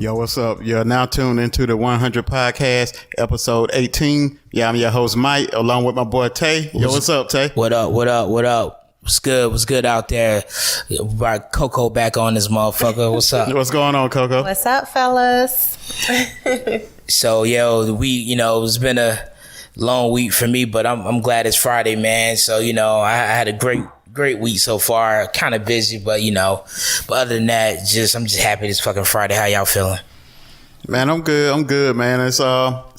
Yo, what's up? You're now tuned into the 100 Podcast, episode 18. Yeah, I'm your host, Mike, along with my boy, Tay. Yo, what's up, Tay? What up? What's good? What's good out there? Brought Coco back on this motherfucker. What's up? What's going on, Coco? What's up, fellas? So, it's been a long week for me, but I'm glad it's Friday, man. So, I had a great week so far. Kind of busy, but other than that, I'm just happy it's fucking Friday. How y'all feeling? Man, I'm good, man. It's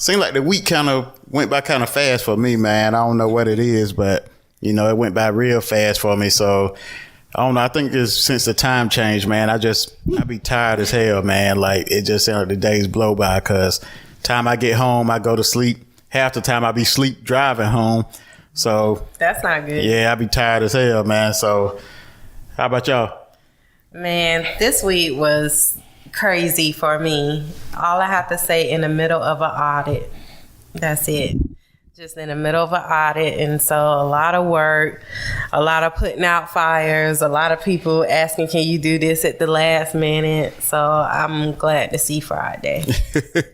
seemed like the week kind of went by kind of fast for me, man. I don't know what it is, but it went by real fast for me. So I don't know. I think it's since the time change, man. I be tired as hell, man. Like it just seems like the days blow by because time I get home, I go to sleep. Half the time I be sleep driving home. So that's not good. Yeah, I be tired as hell, man. So how about y'all? Man, this week was crazy for me. All I have to say, in the middle of an audit. That's it. Just in the middle of an audit. And so a lot of work, a lot of putting out fires, a lot of people asking, can you do this at the last minute? So I'm glad to see Friday.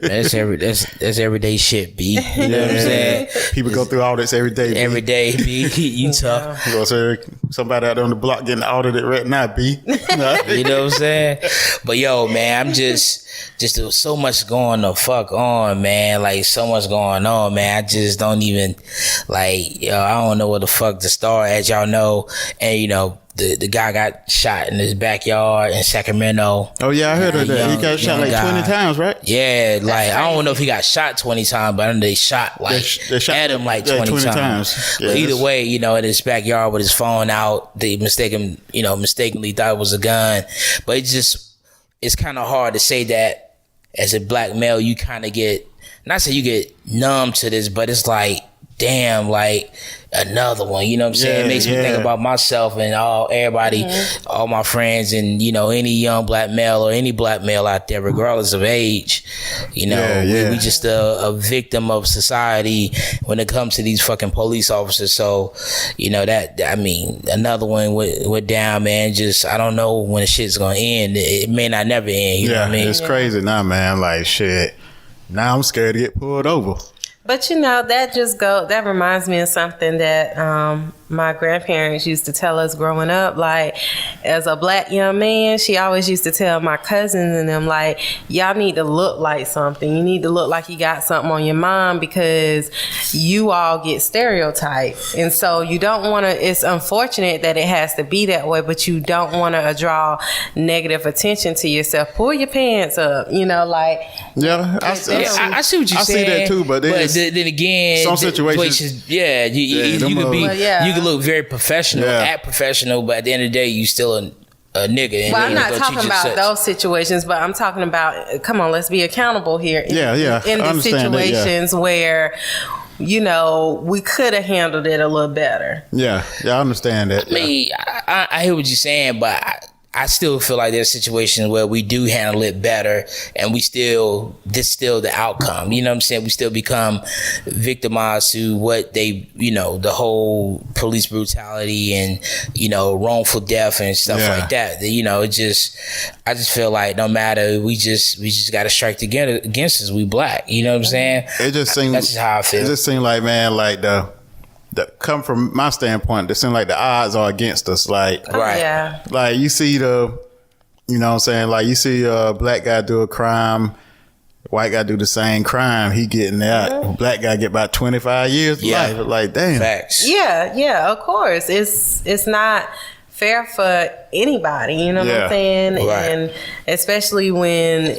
That's everyday shit, B. You know what I'm saying? People go through audits every day, B. Every day, B. You tough. You know what I'm saying? Somebody out there on the block getting audited right now, B. You know what I'm saying? But yo, man, I'm just there's so much going the fuck on, man. Like so much going on, man. I just don't even I don't know where the fuck to start, as y'all know. And the guy got shot in his backyard in Sacramento. Oh yeah, I heard of that. He got shot like 20 times, right? Yeah, I don't know if he got shot 20 times, but I know they shot at him like 20 times. Yeah, but either way, in his backyard with his phone out, they mistakenly thought it was a gun. But it's kind of hard to say that as a black male, you kind of get, not say you get numb to this, but it's like, damn, like another one, you know what I'm saying? It makes me think about myself and everybody, all my friends, and any young black male or any black male out there, regardless of age. We just a victim of society when it comes to these fucking police officers. So another one went down, man. Just I don't know when the shit's gonna end. It may not never end. You know what I mean? It's crazy now, man. Like shit. Now I'm scared to get pulled over. But that reminds me of something that my grandparents used to tell us growing up. Like, as a black young man, she always used to tell my cousins and them, like, y'all need to look like something. You need to look like you got something on your mind because you all get stereotyped. And so you don't want to, it's unfortunate that it has to be that way, but you don't want to draw negative attention to yourself. Pull your pants up, Yeah, I see what you're saying. I see that too, but then again, some situations, you could look very professional, act professional, but at the end of the day, you still a nigga. Well, I'm not talking about those situations, but I'm talking about, come on, let's be accountable here. In the situations where, we could have handled it a little better. Yeah, I understand that. I mean, I hear what you're saying, but I still feel like there's situations where we do handle it better and this is still the outcome. You know what I'm saying? We still become victimized to what they, the whole police brutality and, wrongful death and stuff like that. I just feel like no matter, we just got to strike together against us. We black, you know what I'm saying? It just seems, that's just how I feel. It just seems like, man, like come from my standpoint, it seems like the odds are against us. Like, like you see you know what I'm saying? Like you see a black guy do a crime, white guy do the same crime, he getting that. Black guy get about 25 years of life. Like, damn. Facts. Yeah, of course. It's not fair for anybody, you know what I'm saying? Right. And especially when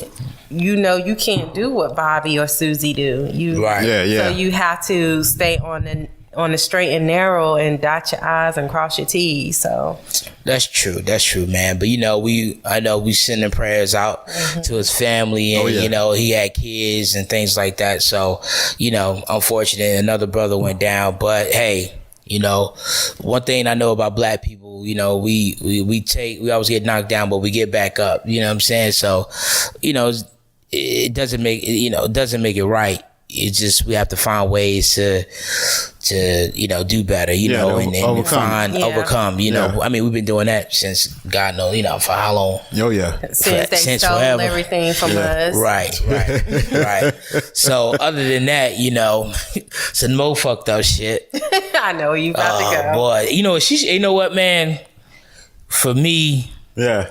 you can't do what Bobby or Susie do. So you have to stay on the straight and narrow and dot your I's and cross your T's. So that's true, man. But I know we sending prayers out to his family, and he had kids and things like that. So unfortunately, another brother went down. But hey, one thing I know about black people, we always get knocked down, but we get back up. You know what I'm saying? So it doesn't make it right. we have to find ways to do better, and overcome, I mean, we've been doing that since God knows, for how long. Oh yeah. Since they stole forever. Everything from us. Right. So other than that, some more fucked up shit. I know you about to go. Boy, you know what, man? For me, petty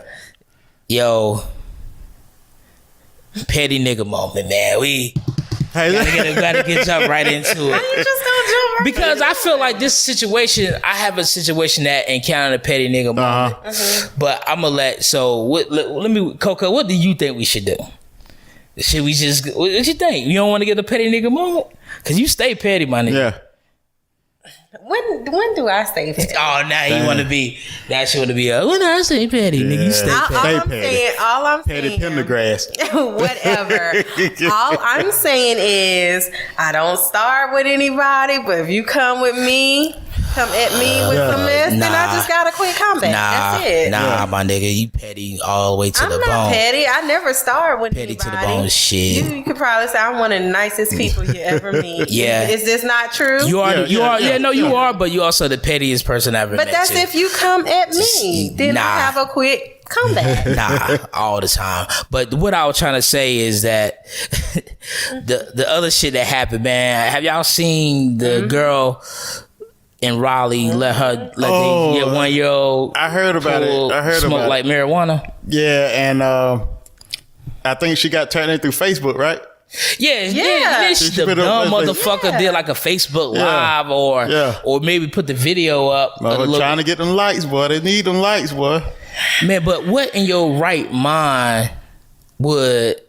nigga moment, man. We gotta get jump right into it. How you just gonna jump right because I feel like this situation, I have a situation that encountered a petty nigga moment. But I'm gonna let me, Coco, what do you think we should do? Should we just, what you think? You don't want to get a petty nigga moment? Because you stay petty, my nigga. Yeah. When do I stay petty? Oh, now you want to be, that shit want to be when do I stay petty, nigga? You stay petty. All I'm petty saying. Pendergrass. Whatever. All I'm saying is I don't start with anybody, but if you come at me with some mess, then I just got a quick comeback. That's it. My nigga, you petty all the way to the bone. I'm not petty. I never start with petty anybody. To the bone, shit. You could probably say I'm one of the nicest people you ever meet. Yeah. Is this not true? You are. You are, but you also the pettiest person I've ever met. But that's if you come at me. Then I have a quick comeback. All the time. But what I was trying to say is that the other shit that happened, man. Have y'all seen the girl in Raleigh let the 1-year-old? I heard about it. I heard smoke about like marijuana. Yeah, and I think she got turned in through Facebook, right? Yeah. The dumb motherfucker did like a Facebook Live or maybe put the video up. Trying to get them likes, boy. They need them likes, boy. Man, but what in your right mind would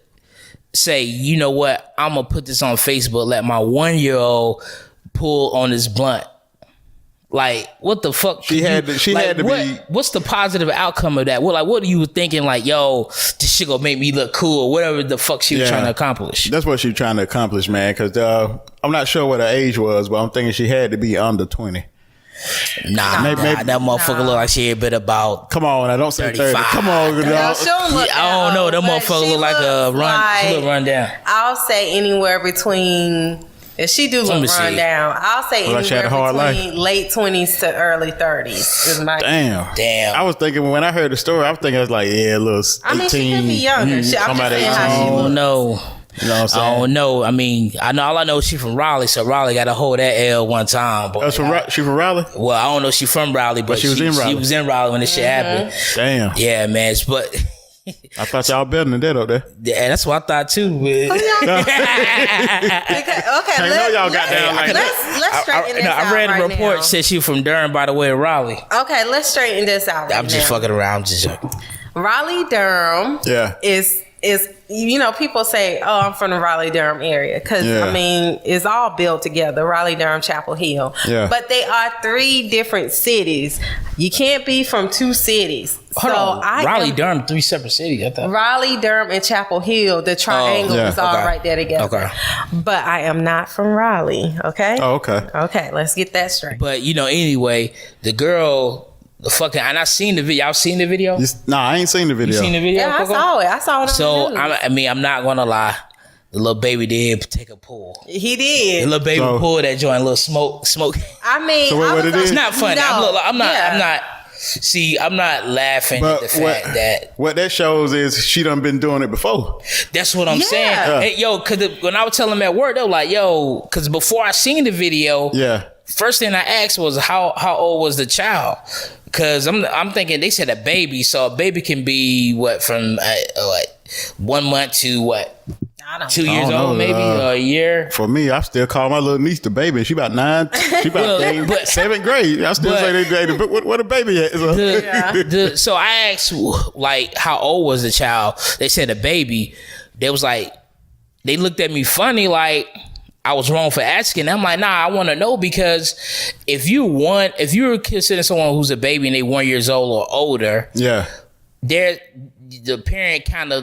say, you know what, I'm gonna put this on Facebook, let my 1-year-old pull on this blunt? Like, what the fuck? She had to be. What's the positive outcome of that? What are you thinking? Like, yo, this shit gonna make me look cool, or whatever the fuck she was trying to accomplish. That's what she was trying to accomplish, man. Because I'm not sure what her age was, but I'm thinking she had to be under 20. Maybe that motherfucker look like she a bit about. Come on, I don't say 30. Come on, I don't know. That motherfucker look like a run down. I'll say anywhere between. If she do look run down, I'll say anywhere between late 20s to early 30s is my. Damn. I was thinking when I heard the story, I was thinking it was like, little 18. I mean, she could be younger. I'm just saying how she looks. No. You know what I'm saying? I don't know. I mean, all I know is she from Raleigh, so Raleigh got to hold that L one time. But she from Raleigh? Well, I don't know if she from Raleigh, but she was in Raleigh. She was in Raleigh when this shit happened. Damn. Yeah, man. But I thought y'all better than that up there. Yeah, that's what I thought too. Okay, I know y'all got down like that. Let's straighten this out. I read a report that said she from Durham, by the way, Raleigh. Okay, let's straighten this out. I'm just fucking around. I'm just joking. Raleigh, Durham. Is people say, oh, I'm from the Raleigh-Durham area because, I mean, it's all built together, Raleigh-Durham, Chapel Hill. Yeah. But they are 3 different cities. You can't be from 2 cities. Raleigh-Durham, 3 separate cities, I thought. Raleigh-Durham and Chapel Hill, the triangle is all right there together. Okay. But I am not from Raleigh, okay? Oh, okay. Okay, let's get that straight. But, anyway, the girl... and I seen the video. Y'all seen the video? I ain't seen the video. You seen the video? Yeah, Coco? I saw it. So I'm not gonna lie. The little baby did take a pull. He did. The little baby pulled that joint. Little smoke. I mean, it's not funny. No, I'm not. See, I'm not laughing at the fact that what that shows is she done been doing it before. That's what I'm saying. Hey, because when I was telling them at work, they were like, "Yo," because before I seen the video, first thing I asked was how old was the child. Because I'm thinking they said a baby, so a baby can be from 1 month to 2 years old, maybe, or a year. For me, I still call my little niece the baby. She about 9. She about 7th grade. I still say what a baby is. So I asked how old was the child? They said a baby. They was like, they looked at me funny like I was wrong for asking. I'm like, nah, I want to know because if you're considering someone who's a baby and they 1 year old or older, the parent kind of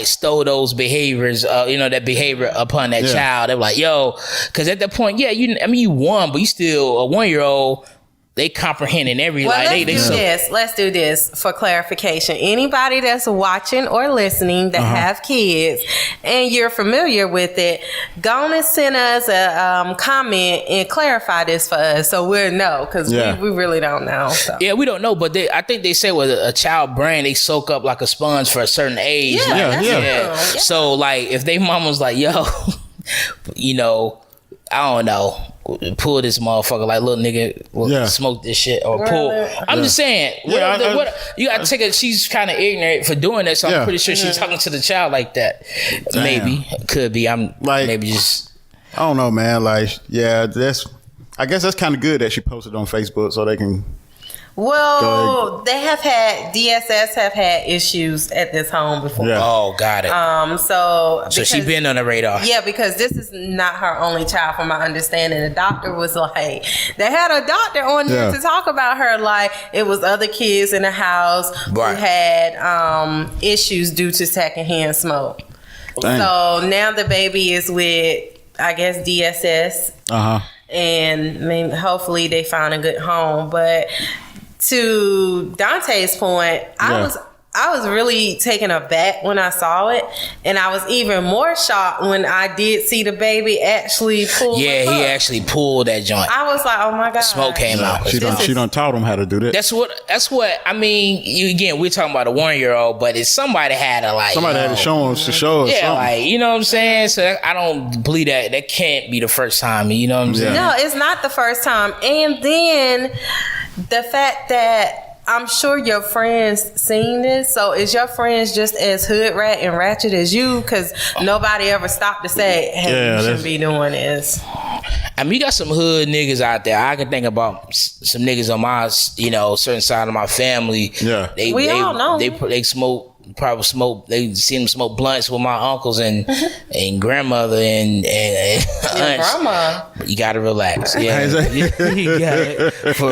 stole those behaviors, that behavior upon that child. They're like, yo, because at that point, you won, but you still a 1 year old. they comprehending every well, like let's do this for clarification. Anybody that's watching or listening that have kids and you're familiar with it, go on and send us a comment and clarify this for us so we'll know, because we really don't know. So. Yeah, we don't know, but I think they say with a child brain, they soak up like a sponge for a certain age. Yeah. So like if they mom was like, yo, you know, I don't know, pull this motherfucker like little nigga, smoke this shit or pull. I'm just saying, you gotta take it. She's kind of ignorant for doing that, so I'm pretty sure she's talking to the child like that. Damn. Maybe could be. I'm like maybe just. I don't know, man. Like, I guess that's kind of good that she posted on Facebook so they can. Well, DSS have had issues at this home before. Yeah. Oh, got it. So she been on the radar. Yeah, because this is not her only child, from my understanding. The doctor was like, they had a doctor on there to talk about her. Like, it was other kids in the house who had issues due to secondhand smoke. Dang. So now the baby is with, I guess, DSS. And maybe hopefully they found a good home, but. To Dante's point, I was really taken aback when I saw it, and I was even more shocked when I did see the baby actually pull. Yeah, he actually pulled that joint. I was like, oh my god, smoke came out. She done taught him how to do that. That's what I mean. We're talking about a 1-year-old, but if somebody had to had to show us something. like, you know what I'm saying. So I don't believe that can't be the first time. You know what I'm saying? No, it's not the first time, and then. The fact that I'm sure your friends seen this, so is your friends just as hood rat and ratchet as you? Because nobody ever stopped to say, hey, you shouldn't be doing this. I mean, you got some hood niggas out there. I can think about some niggas on my, certain side of my family. Yeah. We all know. They smoke. They seen them smoke blunts with my uncles and grandmother and aunts. Grandma. You gotta relax. Yeah, you got it. For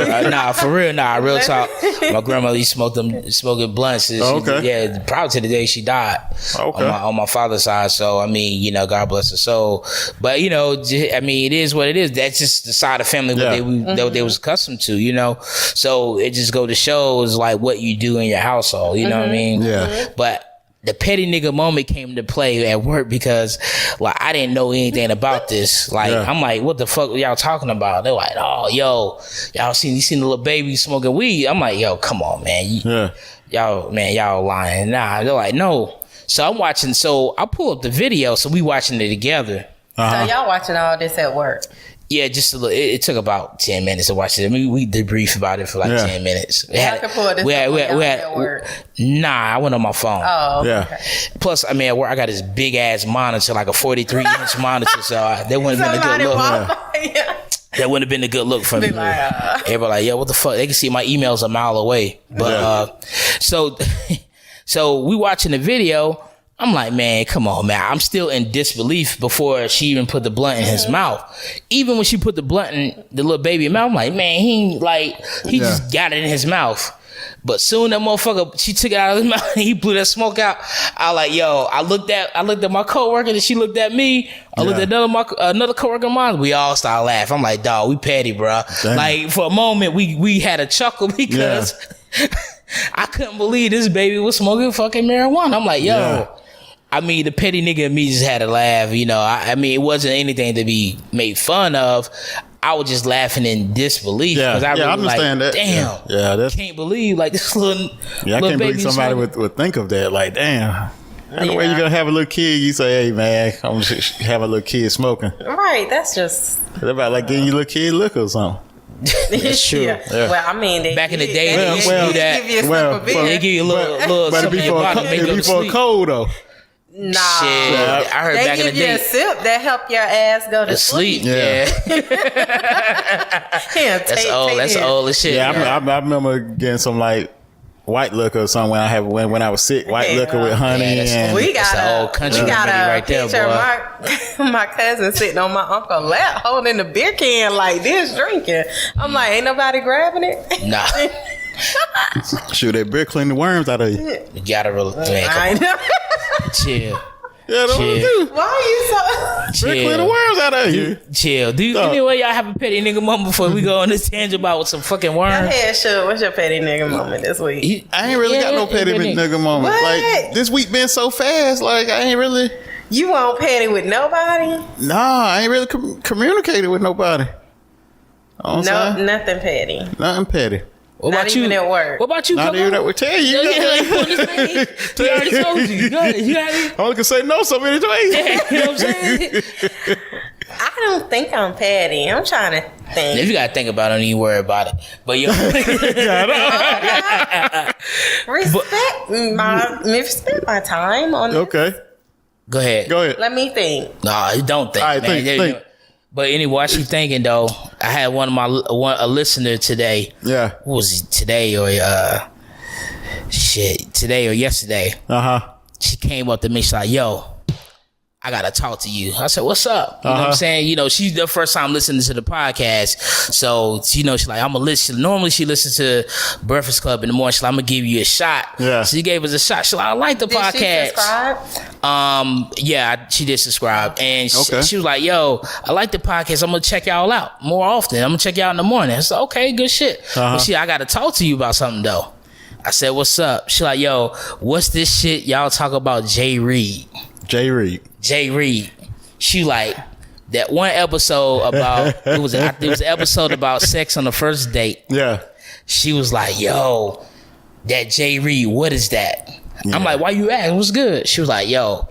real. Real talk. My grandmother used to smoking blunts. Probably to the day she died. Okay. On my father's side. So I mean, God bless her soul. But I mean, it is what it is. That's just the side of family what they was accustomed to. So it just go to show is like what you do in your household. You know what I mean? Yeah. But the petty nigga moment came into play at work because like I didn't know anything about this. Like I'm like, what the fuck y'all talking about? They're like, oh, yo, you seen the little baby smoking weed? I'm like, yo, come on, man. Y'all lying. Nah, they're like, no. So I'm watching. So I pull up the video. So we watching it together. So y'all watching all this at work? Yeah, just a little. It took about 10 minutes to watch it. I mean, we debriefed about it for like 10 minutes. I went on my phone. Oh, okay. Plus, I mean, at work, I got this big ass monitor, like a 43-inch monitor. So that wouldn't have been a good look. That wouldn't have been a good look for me. Everybody like, yo, what the fuck? They can see my emails a mile away. But so we watching the video. I'm like, man, come on, man. I'm still in disbelief before she even put the blunt in his mouth. Even when she put the blunt in the little baby mouth, I'm like, man, he just got it in his mouth. But soon that motherfucker, she took it out of his mouth and he blew that smoke out. I like, yo, I looked at my coworker and she looked at me. I looked at another coworker of mine. We all started laughing. I'm like, dog, we petty, bro. Damn. Like for a moment, we had a chuckle because I couldn't believe this baby was smoking fucking marijuana. I'm like, yo. Yeah. I mean, the petty nigga in me just had to laugh, I mean, it wasn't anything to be made fun of. I was just laughing in disbelief. Yeah, I really understand like, that. Damn. I can't believe, like, this little I can't believe somebody would think of that. Like, damn. The way you're going to have a little kid, you say, hey, man, I'm going to have a little kid smoking. Right, that's just... It's about like getting your little kid liquor or something. That's true. Yeah. Well, I mean, back in the day, they used to do that. They give you a little something in your bottle, make you before cold, though. Nah, shit. I heard back in the day. They give you a sip that help your ass go to sleep. Yeah. That's old as shit. Yeah, I remember getting some like white liquor or something when I was sick. White liquor with honey and we got an old country right there, boy. My cousin sitting on my uncle's lap holding the beer can like this, drinking. I'm like, ain't nobody grabbing it? Nah. Shoot, that beer clean the worms out of you. You gotta really I know. Chill. Yeah, Why are you so? Clear the worms out of you. Chill. Anyway, y'all have a petty nigga moment before we go on this tangent about some fucking worms? Go ahead, sure. What's your petty nigga moment this week? I ain't really got no petty nigga moment. What? Like, this week been so fast. Like, I ain't really. You won't petty with nobody? Nah, I ain't really communicated with nobody. Nothing petty. Nothing petty. What Not about even you? at work. What about you? Not even that would tell you. He already told you. Go ahead. You got it? I only can say no so many ways. You know what I'm saying? I don't think I'm petty. I'm trying to think. If you gotta think about it, don't even worry about it. But yo, respect my time on this. Okay. Go ahead. Let me think. Nah, don't think. All right, man. think. But anyway, while she thinking though, I had a listener today. Yeah. What was it, today or today or yesterday? She came up to me. She's like, "Yo, I gotta talk to you." I said, "What's up?" You know what I'm saying? You know, she's the first time listening to the podcast. So, you know, she's like, I'm gonna listen. Normally she listens to Breakfast Club in the morning. She's like, I'm gonna give you a shot. Yeah. So she gave us a shot. She's like, I like the podcast. She subscribe? Yeah, she did subscribe. And she was like, yo, I like the podcast. I'm gonna check y'all out more often. I'm gonna check y'all in the morning. I said, okay, good shit. But I gotta talk to you about something though. I said, what's up? She's like, yo, what's this shit y'all talk about Jay Reed? Jay Reed. She like that one episode about it was an episode about sex on the first date. Yeah. She was like, yo, that Jay Reed, what is that? Yeah. I'm like, why you asking? What's good? She was like, yo,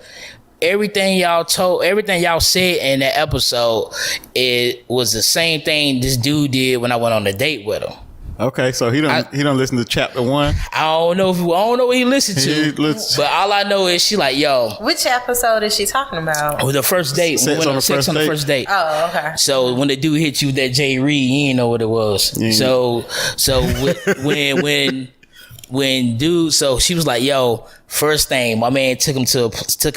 everything y'all said in that episode, it was the same thing this dude did when I went on a date with him. Okay, so he don't listen to chapter 1. I don't know what he listened to, but all I know is she like, yo. Which episode is she talking about? With the first date. Sex on the first date. Oh, okay. So when the dude hit you with that Jay Reed, you didn't know what it was. So when dude, so she was like, yo, first thing, my man took her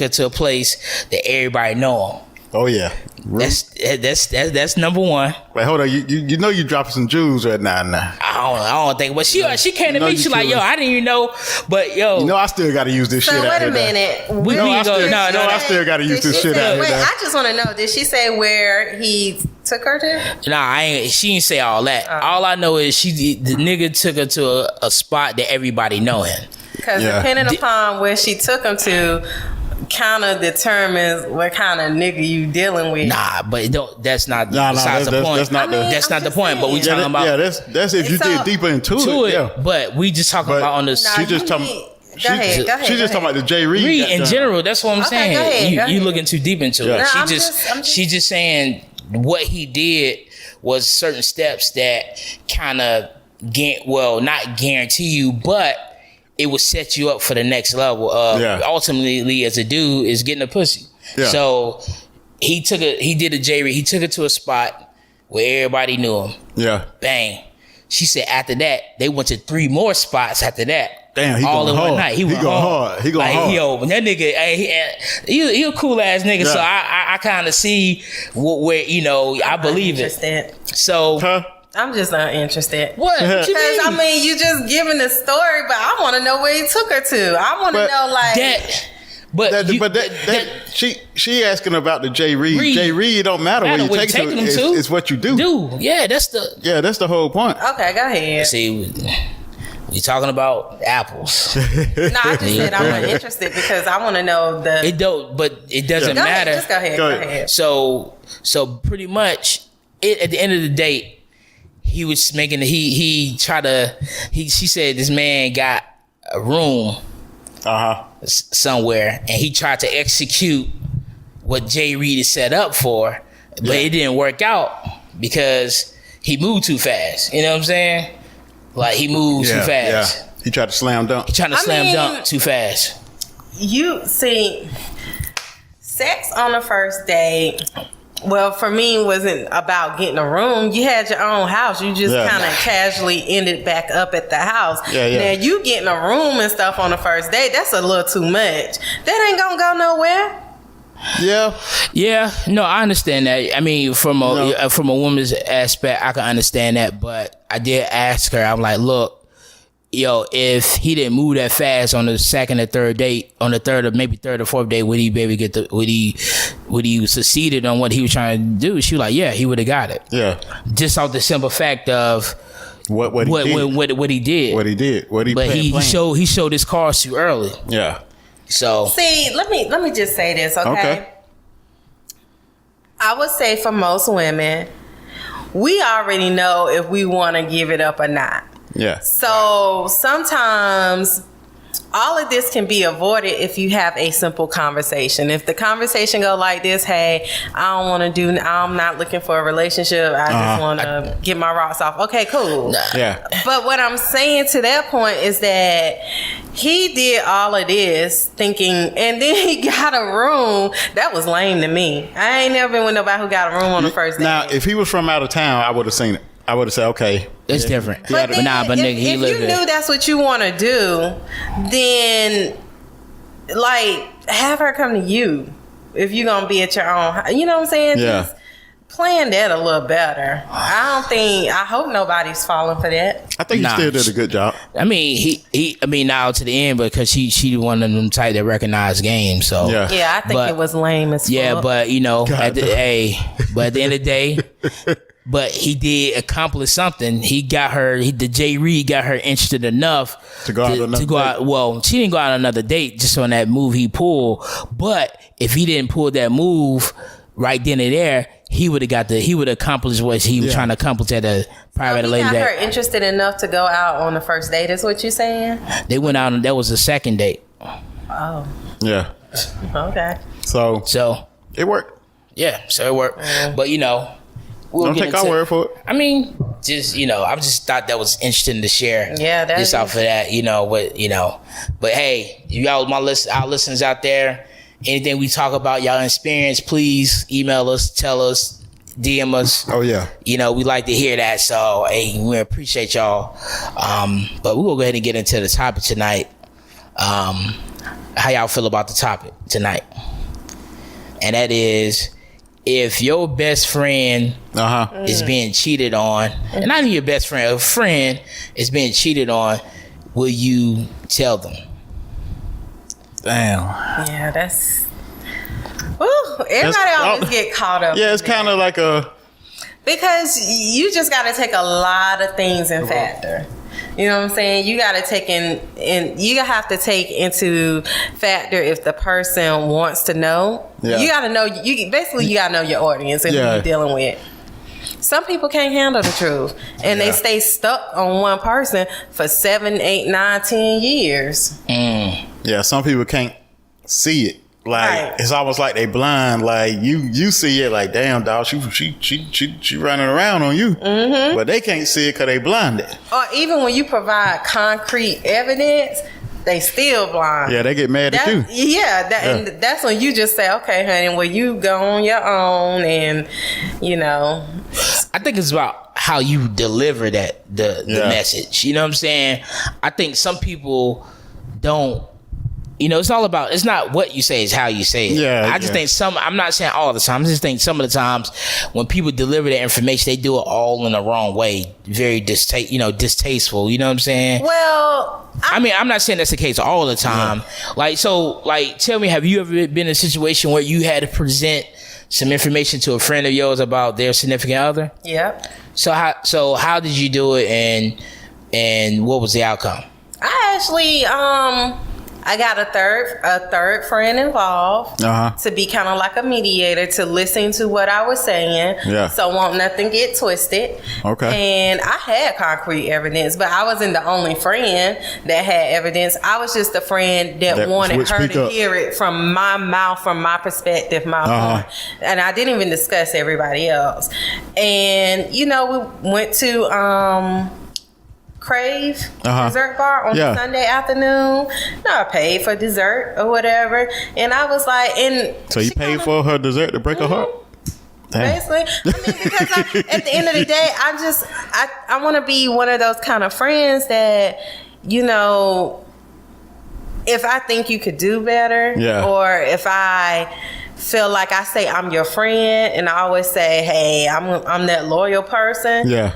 to a place that everybody know him. Oh yeah, that's number one. Wait, hold on. You know you dropping some jewels right now. I don't think. But she came to me. She like, yo, I didn't even know. But yo, you know, I still got to use this shit. So wait a minute. I still got to use this shit out here. Wait, I just want to know. Did she say where he took her to? Nah, she didn't say all that. All I know is the nigga took her to a spot that everybody know him. Because depending upon where she took him to, kind of determines what kind of nigga you dealing with. Nah, but that's not besides the point. That's not the point. But we talking about that's if you dig deeper into it. Yeah. But we just talking about on the. She just talking. Go ahead. She's just talking about the Jay Reed in general. That's what I'm saying. You looking too deep into it. No, she's just saying what he did was certain steps that kind of not guarantee you, but it would set you up for the next level of ultimately as a dude is getting a pussy. Yeah. So he did a Jay Reed. He took it to a spot where everybody knew him. Yeah. Bang. She said after that, they went to 3 more spots after that. Damn, he all in hard. One night. He going hard. He going hard. Yo, that nigga, he a cool ass nigga. Yeah. So I kind of see where I believe it. So. I'm just not interested. What? Because I mean, you just giving the story, but I want to know where he took her to. I want to know like that. She asking about the Jay Reed. Jay Reed don't matter where you take him to. It's what you do. That's the whole point. Okay, go ahead. See, we talking about apples. No, I just said I'm not interested because I want to know the. It don't, but it doesn't matter. Just go ahead. So pretty much, at the end of the day. He was making she said this man got a room somewhere and he tried to execute what Jay Reed is set up for, but it didn't work out because he moved too fast. You know what I'm saying? Like he moved too fast. Yeah. He tried to slam dunk. Dunk too fast. You see, sex on the first date. Well, for me, it wasn't about getting a room. You had your own house. You just kind of casually ended back up at the house. Now, you getting a room and stuff on the first date, that's a little too much. That ain't going to go nowhere. Yeah. No, I understand that. I mean, from a woman's aspect, I can understand that. But I did ask her, I'm like, look, if he didn't move that fast on the second or third date, on the third or maybe third or fourth date, would he succeeded on what he was trying to do, she was like, yeah, he would have got it. Yeah. Just off the simple fact of what he did. But he showed his cards too early. Yeah. So see, let me just say this, okay? I would say for most women, we already know if we want to give it up or not. Yeah. So sometimes all of this can be avoided if you have a simple conversation. If the conversation go like this, hey, I'm not looking for a relationship. I just want to get my rocks off. Okay, cool. Yeah. But what I'm saying to that point is that he did all of this thinking, and then he got a room. That was lame to me. I ain't never been with nobody who got a room on the first day. Now, if he was from out of town, I would have seen it. I would have said, okay. It's different. But nigga, he lived there. If you knew that's what you want to do, then, like, have her come to you if you're going to be at your own. You know what I'm saying? Yeah. Just plan that a little better. I hope nobody's falling for that. I think he still did a good job. I mean, now to the end, because she one of them type that recognize games. So yeah, I think it was lame as fuck. Yeah, but at the end of the day, but he did accomplish something. He got her. The Jay Reed got her interested enough to go out. Well, she didn't go out on another date just on that move he pulled. But if he didn't pull that move right then and there, he would have accomplished what he was trying to accomplish at a private lady. He got date. her interested enough to go out on the first date. Is what you're saying? They went out, and that was the second date. Oh. Yeah. Okay. So it worked. Yeah. So it worked. But don't take our word for it. I mean, I just thought that was interesting to share. Yeah, that just off of that, But hey, y'all, our listeners out there, anything we talk about, y'all experience, please email us, tell us, DM us. Oh yeah. We like to hear that. So hey, we appreciate y'all. But we'll go ahead and get into the topic tonight. How y'all feel about the topic tonight? And that is, if your best friend is being cheated on, and not even your best friend, a friend is being cheated on, will you tell them? Damn. Yeah, that's. Ooh, everybody always get caught up. Yeah, it's kind of like because you just got to take a lot of things in factor. You know what I'm saying? You got to take you have to take into factor if the person wants to know. Yeah. You got to know. You got to know your audience and who you're dealing with. Some people can't handle the truth, and they stay stuck on one person for 7, 8, 9, 10 years. Yeah, some people can't see it. Like it's almost like they blind. Like you see it, like damn dog, she running around on you, but they can't see it because they blinded. Or even when you provide concrete evidence, they still blind. Yeah, they get mad at you. Yeah, and that's when you just say, okay, honey, well you go on your own, and I think it's about how you deliver the message. You know what I'm saying? I think some people don't. It's all about, it's not what you say, it's how you say it. Yeah, I just think I'm not saying all the time, I just think some of the times when people deliver their information, they do it all in the wrong way. Very distasteful, you know what I'm saying? Well, I'm not saying that's the case all the time. Yeah. Tell me, have you ever been in a situation where you had to present some information to a friend of yours about their significant other? Yep. So how did you do it, and what was the outcome? I actually, I got a third friend involved to be kind of like a mediator, to listen to what I was saying. Yeah. So won't nothing get twisted. Okay. And I had concrete evidence, but I wasn't the only friend that had evidence. I was just a friend that wanted her to hear it from my mouth, from my perspective, my point. And I didn't even discuss everybody else. And, we went to Crave dessert bar on Sunday afternoon. I paid for dessert or whatever, and I was like, so you paid for her dessert to break her heart? Basically, because at the end of the day, I want to be one of those kind of friends that if I think you could do better, or if I feel like I say I'm your friend, and I always say, hey, I'm that loyal person. Yeah.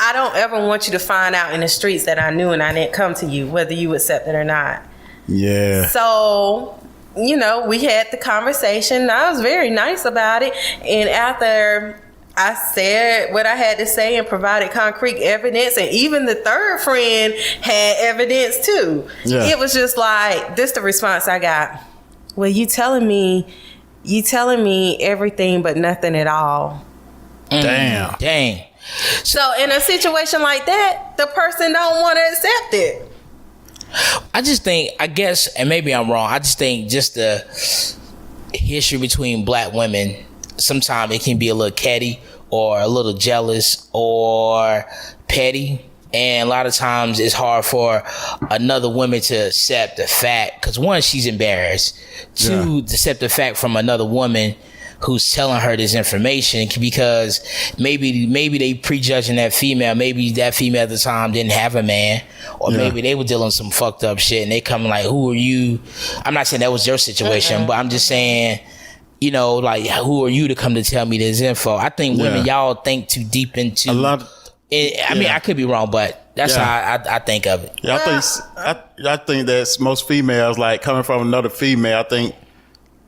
I don't ever want you to find out in the streets that I knew and I didn't come to you, whether you accept it or not. Yeah. So, you know, we had the conversation. I was very nice about it. And after I said what I had to say and provided concrete evidence, and even the third friend had evidence too. Yeah. It was just like, this the response I got. Well, you telling me everything but nothing at all. Dang. So in a situation like that, the person don't want to accept it. I just think, I guess, and maybe I'm wrong, I just think just the history between black women, sometimes it can be a little catty or a little jealous or petty. And a lot of times it's hard for another woman to accept the fact, because one, she's embarrassed. Two, to accept the fact from another woman who's telling her this information, because maybe they prejudging that female. Maybe that female at the time didn't have a man, or maybe they were dealing some fucked up shit, and they come like, who are you? I'm not saying that was your situation, but I'm just saying, you know, like, who are you to come to tell me this info? I think women, y'all think too deep into a lot. I mean, I could be wrong, but that's how I think of it. Yeah, I think that's most females, like, coming from another female. I think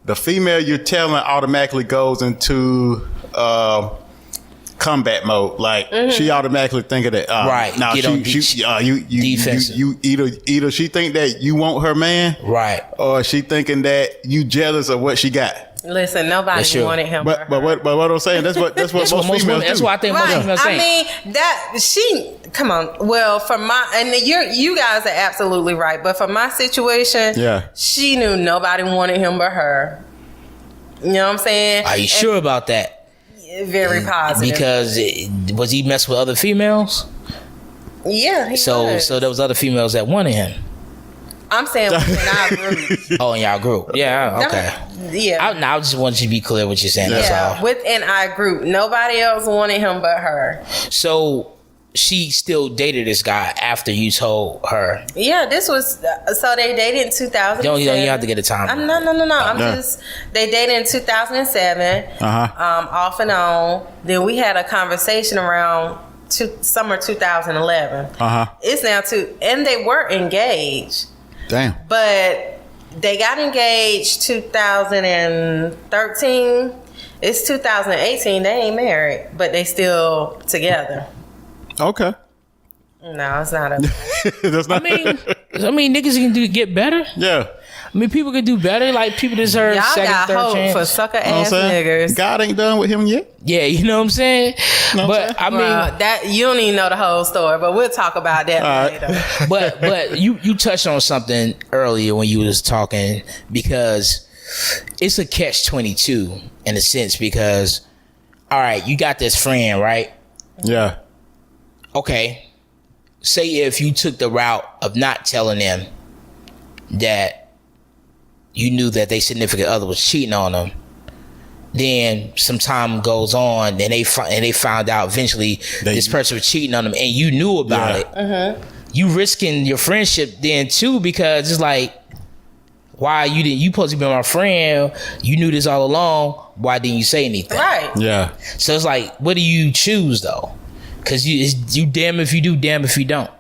the female you're telling automatically goes into combat mode. Like, she automatically think of that. Right. Now you either she think that you want her man, right, or she thinking that you jealous of what she got. Listen, nobody wanted him. But what I'm saying, that's what most females do. That's what I think most females think. I mean, that come on. Well, for you guys are absolutely right. But for my situation, she knew nobody wanted him but her. You know what I'm saying? Are you sure about that? Very positive. Because was he messing with other females? Yeah, he was. So there was other females that wanted him. I'm saying in our group. Oh, in y'all group. Yeah, okay. Yeah. I just wanted you to be clear what you're saying. That's all. Within our group. Nobody else wanted him but her. So she still dated this guy after you told her? Yeah, this was... So they dated in 2007. You have to get a time. No. They dated in 2007. Off and on. Then we had a conversation around summer 2011. It's now and they were engaged. Damn. But they got engaged 2013. It's 2018. They ain't married, but they still together. Okay. No, it's not. That's not. I mean, niggas can get better. Yeah. I mean, people can do better. Like, people deserve second, third chance. Y'all got hope for sucker ass niggas. God ain't done with him yet. Yeah, you know what I'm saying? But I mean, that you don't even know the whole story. But we'll talk about that later. But you touched on something earlier when you was talking, because it's a catch-22 in a sense, because all right, you got this friend, right? Yeah. Okay. Say if you took the route of not telling them that you knew that their significant other was cheating on them, then some time goes on, and they found out eventually this person was cheating on them, and you knew about it. You risking your friendship then too, because it's like, why you supposed to be my friend? You knew this all along. Why didn't you say anything? Right. Yeah. So it's like, what do you choose though? Because you damn if you do, damn if you don't.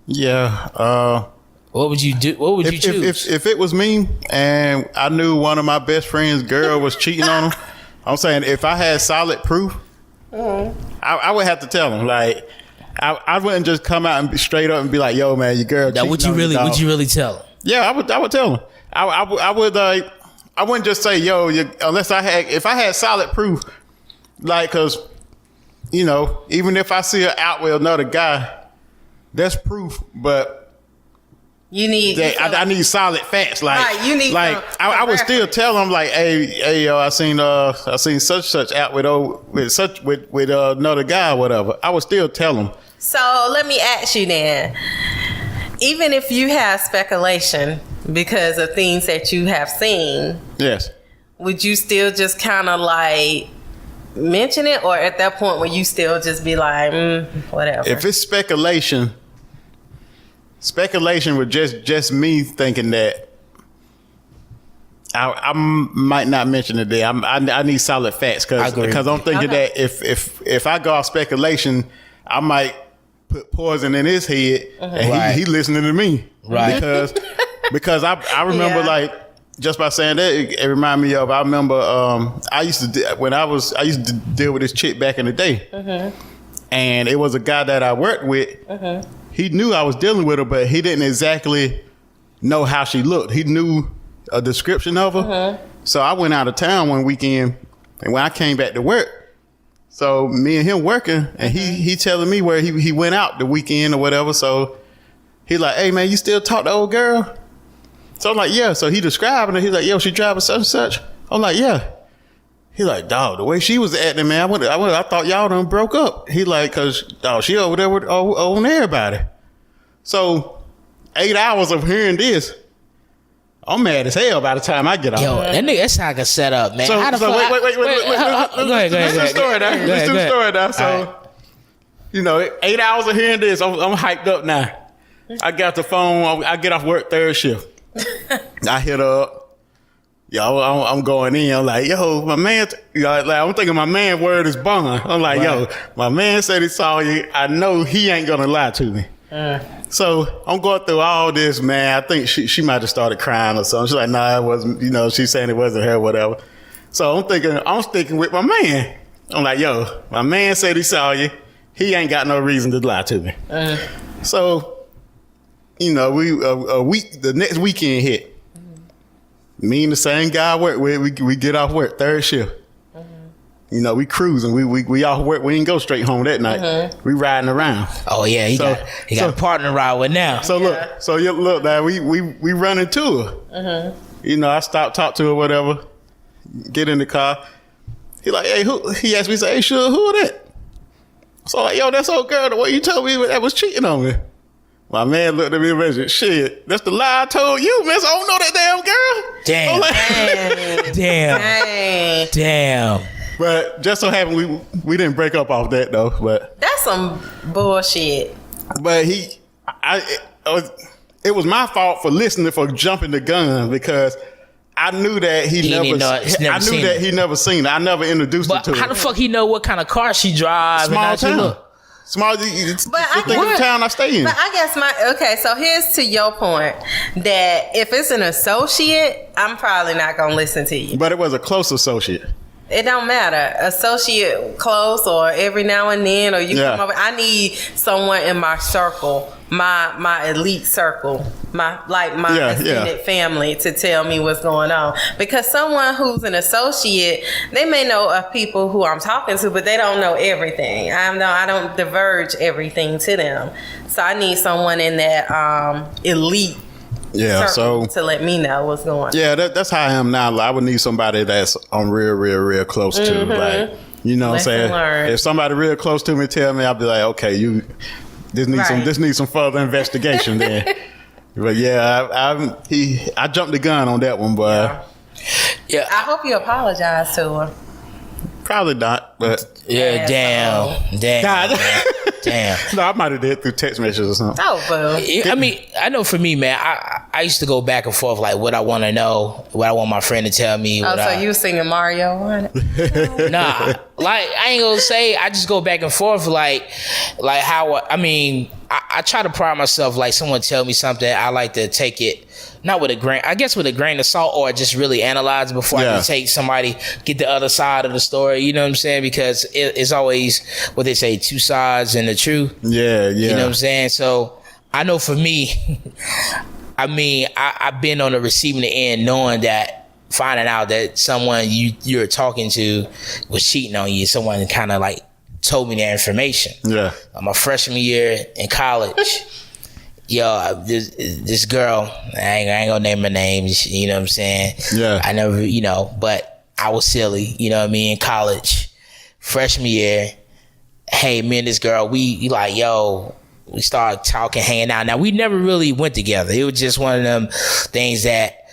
Yeah. What would you do? What would you choose? If it was me and I knew one of my best friend's girl was cheating on him, I'm saying if I had solid proof, I would have to tell him. Like, I wouldn't just come out and be straight up and be like, "Yo, man, your girl." Now, would you really tell him? Yeah, I would tell him. I wouldn't just say, "Yo," unless if I had solid proof, like, because you know, even if I see her out with another guy, that's proof, but. You need. I need solid facts. Like, right, you need. Like, I would still tell them, like, hey, yo, I seen such out with another guy, or whatever. I would still tell them. So let me ask you then. Even if you have speculation because of things that you have seen, yes, would you still just kind of like mention it, or at that point would you still just be like, whatever? If it's speculation with just me thinking that, I might not mention it there. I need solid facts, because I'm thinking that if I go off speculation, I might put poison in his head, and he listening to me, right? Because I remember like just by saying that, it reminded me of. I remember I used to deal with this chick back in the day, and it was a guy that I worked with. He knew I was dealing with her, but he didn't exactly know how she looked. He knew a description of her. So I went out of town one weekend, and when I came back to work, so me and him working, and he telling me where he went out the weekend or whatever. So he like, hey man, you still talk to old girl? So I'm like, yeah. So he describing it. He's like, yo, she driving such and such. I'm like, yeah. He like, dog, the way she was acting, man, I thought y'all done broke up. He like, cause dog, she over there with on everybody. So 8 hours of hearing this, I'm mad as hell by the time I get off. Yo, that nigga, that's how I can set up, man. So wait. Go ahead. Let's do the story now. So, you know, 8 hours of hearing this, I'm hyped up now. I got the phone. I get off work third shift. I hit her up. Yo, I'm going in. I'm like, yo, my man. I'm thinking my man word is bond. I'm like, yo, my man said he saw you. I know he ain't gonna lie to me. So I'm going through all this, man. I think she might have started crying or something. She's like, nah, it wasn't. You know, she's saying it wasn't her, whatever. So I'm sticking with my man. I'm like, yo, my man said he saw you. He ain't got no reason to lie to me. So, you know, the next weekend hit. Me and the same guy I work with, we get off work, third shift. You know, we cruising. We off work. We ain't go straight home that night. We riding around. Oh yeah, he got a partner ride with now. So look, now we run into her. You know, I stop, talk to her, whatever. Get in the car. He like, hey, who? He asked me, say, hey, sure, who that? So like, yo, that's old girl. The way you told me that was cheating on me. My man looked at me and said, shit, that's the lie I told you, miss. I don't know that damn girl. Damn. But just so happened we didn't break up off that though. But that's some bullshit. But it was my fault for listening, for jumping the gun, because I knew that he never seen it. I never introduced him to how it. the fuck he know what kind of car she drives? Small town. Small, think of the town I stay in. But I guess so here's to your point, that if it's an associate, I'm probably not going to listen to you. But it was a close associate. It don't matter. Associate close or every now and then, or you come over. I need someone in my circle, my elite circle, my extended family to tell me what's going on. Because someone who's an associate, they may know of people who I'm talking to, but they don't know everything. I don't diverge everything to them. So I need someone in that elite circle to let me know what's going on. Yeah, that's how I am now. I would need somebody that's I'm real close to. Like, you know what I'm saying? Learned. If somebody real close to me tell me, I'll be like, okay, this needs some further investigation then. But yeah, I jumped the gun on that one, but yeah. I hope you apologize to her. Probably not, but damn. No, I might have did through text messages or something. Oh, boo. I mean, I know for me, man, I used to go back and forth, like what I want to know, what I want my friend to tell me. You singing Mario on it? Nah, like I ain't gonna say. I just go back and forth, like how. I mean, I try to pride myself. Like someone tell me something, I like to take it. Not with a grain, I guess with a grain of salt, or just really analyze it before I can take somebody, get the other side of the story. You know what I'm saying? Because it's always what they say, two sides and the truth. Yeah. You know what I'm saying? So I know for me, I mean, I've been on the receiving end, knowing that, finding out that someone you're talking to was cheating on you. Someone kind of like told me that information. Yeah. My freshman year in college. Yo, this girl, I ain't gonna name her name, you know what I'm saying? Yeah. I never, but I was silly, you know what I mean, in college, freshman year. Hey, me and this girl, we started talking, hanging out. Now, we never really went together. It was just one of them things that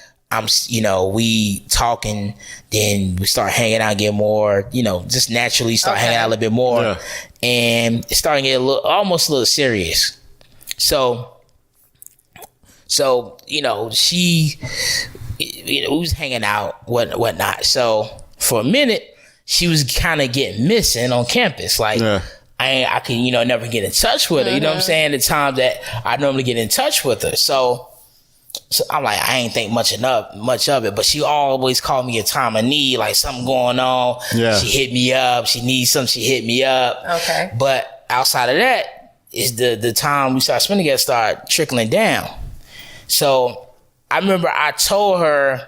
we talking, then we start hanging out, get more, just naturally start hanging out a little bit more. Yeah. And it started getting almost a little serious. So, she, we was hanging out, whatnot. So for a minute, she was kind of getting missing on campus. Like, I can, never get in touch with her. You know what I'm saying? The time that I normally get in touch with her. So So I'm like, I ain't think much of it, but she always called me a time of need, like something going on. Yeah. She hit me up. She needs something. She hit me up. Okay. But outside of that, is the time we started spending together start trickling down. So I remember I told her,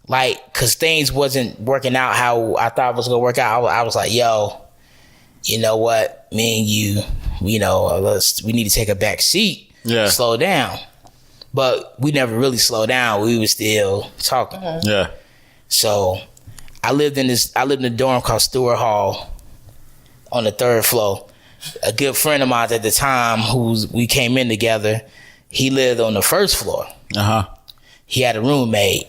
like, cause things wasn't working out how I thought it was gonna work out. I was like, yo, you know what? Me and you know, we need to take a back seat. Yeah. Slow down. But we never really slowed down. We were still talking. Yeah. So I lived in a dorm called Stewart Hall on the 3rd floor. A good friend of mine at the time, we came in together, he lived on the 1st floor. He had a roommate.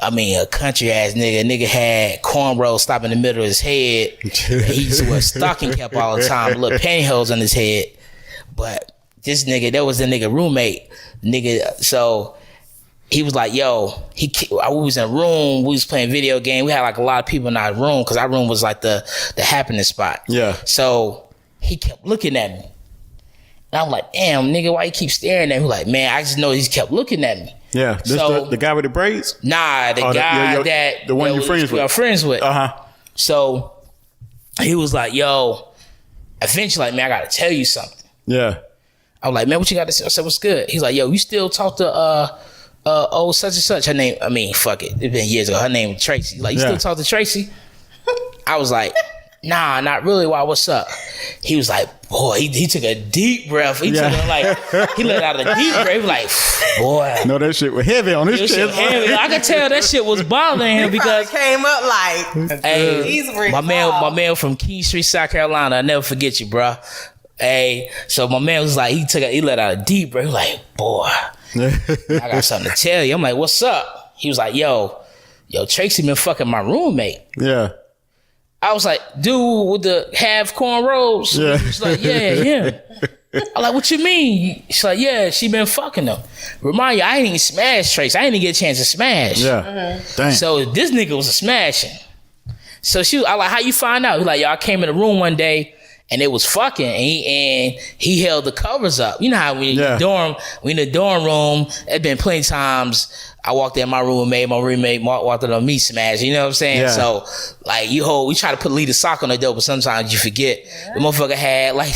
I mean, a country ass nigga. Nigga had cornrows stopped in the middle of his head. He used to wear stocking cap all the time, little pantyhose on his head. But this nigga, that was the nigga roommate. Nigga, so he was like, yo, we was in a room, we was playing video game. We had like a lot of people in our room because our room was like the happening spot. Yeah. So he kept looking at me. And I'm like, damn, nigga, why you keep staring at me? Like, man, I just know he kept looking at me. Yeah. This so, the guy with the braids? Nah, the guy the one you're friends with. Friends with. So he was like, yo, eventually, like, man, I gotta tell you something. Yeah. I was like, man, what you got to say? I said, what's good? He's like, yo, you still talk to such and such. Her name, I mean, fuck it. It's been years ago. Her name was Tracy. Like, you still talk to Tracy? I was like, nah, not really. Why? What's up? He was like, boy, he took a deep breath. He took he let out a deep breath. He was like, boy. No, that shit was heavy on his chest. I could tell that shit was bothering him because came up like, hey, my man from King Street, South Carolina. I'll never forget you, bro. Hey, so my man was like, he let out a deep breath. He was like, boy, I got something to tell you. I'm like, what's up? He was like, yo, Tracy been fucking my roommate. Yeah. I was like, dude with the half cornrows. Yeah. He's like, yeah. I'm like, what you mean? She's like, yeah, she been fucking them. Remind you, I ain't even smash Tracy. I didn't even get a chance to smash. Yeah. Damn. So this nigga was a smashing. So I like, how you find out? He's like, yo, I came in the room one day and it was fucking, and he held the covers up. You know how we in the dorm room. It been plenty times I walked in my room and made my roommate walked in on me smash. You know what I'm saying? Yeah. So like we try to leave a sock on the door, but sometimes you forget. The motherfucker had like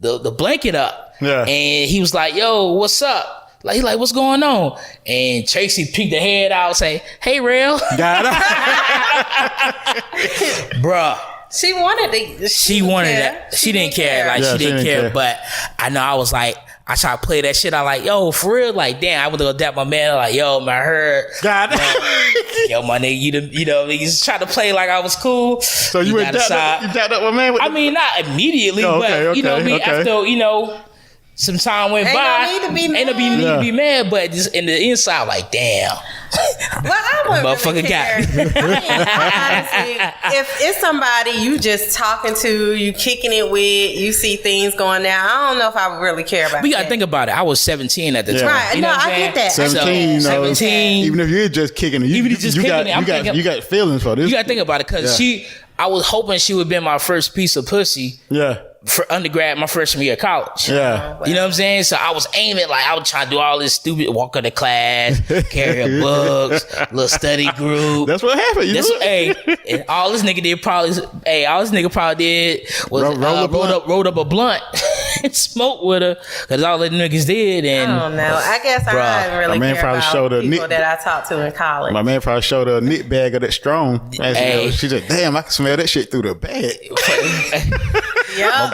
the blanket up. Yeah. And he was like, yo, what's up? Like, he like, what's going on? And Tracy peeked her head out and say, hey, Rail. Got it. Bruh. She wanted that. She didn't care. Like, she didn't care. But I know I was like, I tried to play that shit. I like, yo, for real? Like, damn, I would go dap my man. Like, yo, man, I heard. Got it. Yo, my nigga, you know, niggas tried to play like I was cool. So you went dapped up my man? I mean, not immediately, but, you know what I mean? After, you know, some time went by. Ain't no need to be mad, but just in the inside, like, damn. Well, I wouldn't motherfucker really care. Honestly, if it's somebody you just talking to, you kicking it with, you see things going down, I don't know if I would really care about. We gotta think about it. I was 17 at the time. Right? You know I get that. 17, 17. Even if you're just kicking it, you got feelings for this. You gotta think about it because I was hoping she would be my first piece of pussy. Yeah. For undergrad, my freshman year of college. Yeah. You know what I'm saying? So I was aiming, like, I was trying to do all this stupid walk to class, carry her books, little study group. That's what happened. And all this nigga did was rolled up a blunt and smoked with her because all the niggas did. And I don't know. I guess I didn't really care about people that I talked to in college. My man probably showed her a knit bag of that strong. She said, damn, I can smell that shit through the bag. Yeah.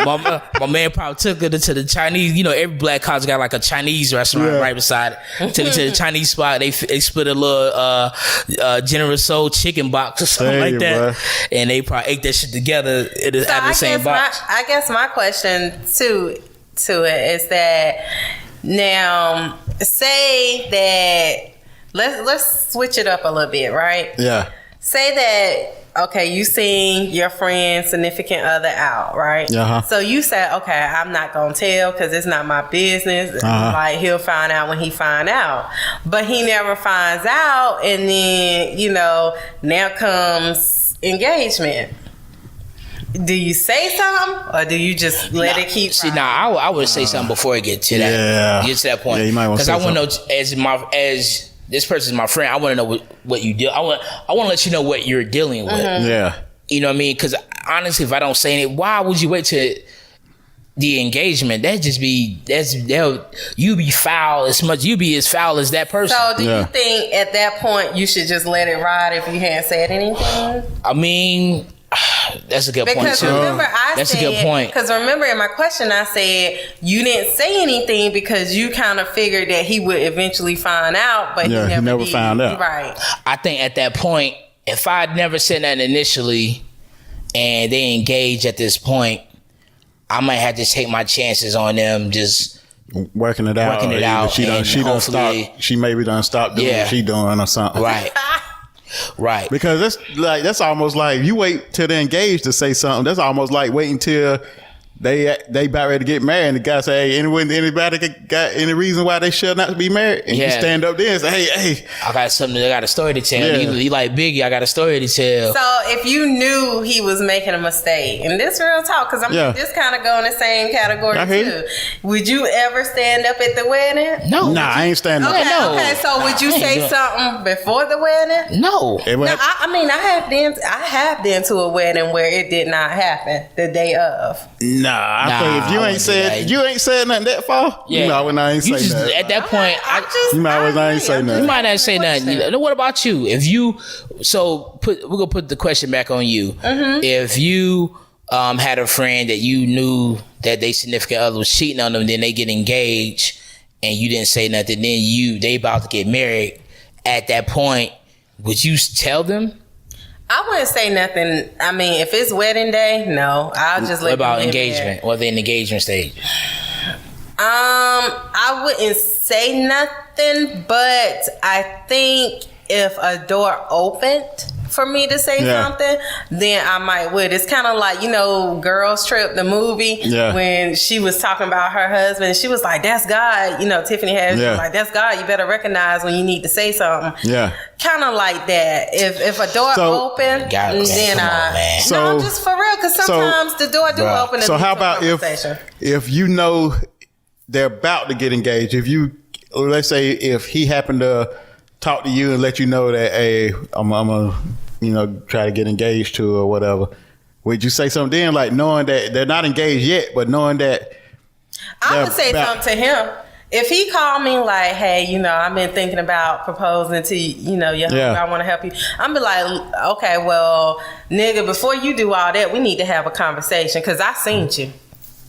My man probably took her to the Chinese. You know, every black college got like a Chinese restaurant right beside it. Took her to the Chinese spot. They split a little Generous Soul chicken box or something like that, and they probably ate that shit together out of the same box. I guess my question to it is that now, say that let's switch it up a little bit, right? Yeah. Say that. Okay, you seen your friend's significant other out, right? Uh-huh. So you said, okay, I'm not going to tell because it's not my business. Uh-huh. Like, he'll find out when he find out. But he never finds out, and then, you know, now comes engagement. do you say something or do you just let it keep? See, I would say something before it get to that. Yeah, get to that point. Yeah, you might want to say something. Because I want to know as this person's my friend. I want to know what you do. I want to let you know what you're dealing with. Yeah, you know what I mean? Because honestly, if I don't say anything, why would you wait to the engagement? You be foul as much. You be as foul as that person. So do you think at that point you should just let it ride if you hadn't said anything? I mean, that's a good point too. That's a good point. Because remember in my question I said you didn't say anything because you kind of figured that he would eventually find out, but he never found out. Right. I think at that point, if I'd never said that initially, and they engage at this point, I might have to take my chances on them just working it out. She don't stop. She maybe done stop doing what she doing or something. Right. Right. Because that's almost like you wait till they engage to say something. That's almost like waiting till they about ready to get married and the guy say, hey, anybody got any reason why they should not be married? And you stand up there and say, hey, I got a story to tell. Yeah. You like Biggie, I got a story to tell. So if you knew he was making a mistake, and this real talk, because this kind of go in the same category too. Would you ever stand up at the wedding? No. Nah, I ain't standing up. Okay, so would you say something before the wedding? No. I have been to a wedding where it did not happen the day of. Nah, I think if you ain't said nothing that far, you might when I ain't say nothing. At that point, you might when I ain't say nothing. You might not say nothing. What about you? We're gonna put the question back on you. Mm-hmm. If you had a friend that you knew that their significant other was cheating on them, then they get engaged and you didn't say nothing, then they about to get married. At that point, would you tell them? I wouldn't say nothing. I mean, if it's wedding day, no. I'll just let them. What about engagement? Or the engagement stage? I wouldn't say nothing, but I think if a door opened for me to say something, then I might would. It's kind of like, Girls Trip, the movie, when she was talking about her husband. She was like, that's God. Tiffany Haddish was like, that's God. You better recognize when you need to say something. Yeah. Kind of like that. If a door open, then I'm just for real, because sometimes the door do open. So how about if you know they're about to get engaged, let's say if he happened to talk to you and let you know that, hey, I'm gonna, try to get engaged to or whatever, would you say something then, like knowing that they're not engaged yet, but knowing that? I would say something to him. If he called me like, hey, I've been thinking about proposing to your husband, I want to help you. I'm be like, okay, well, nigga, before you do all that, we need to have a conversation because I seen you.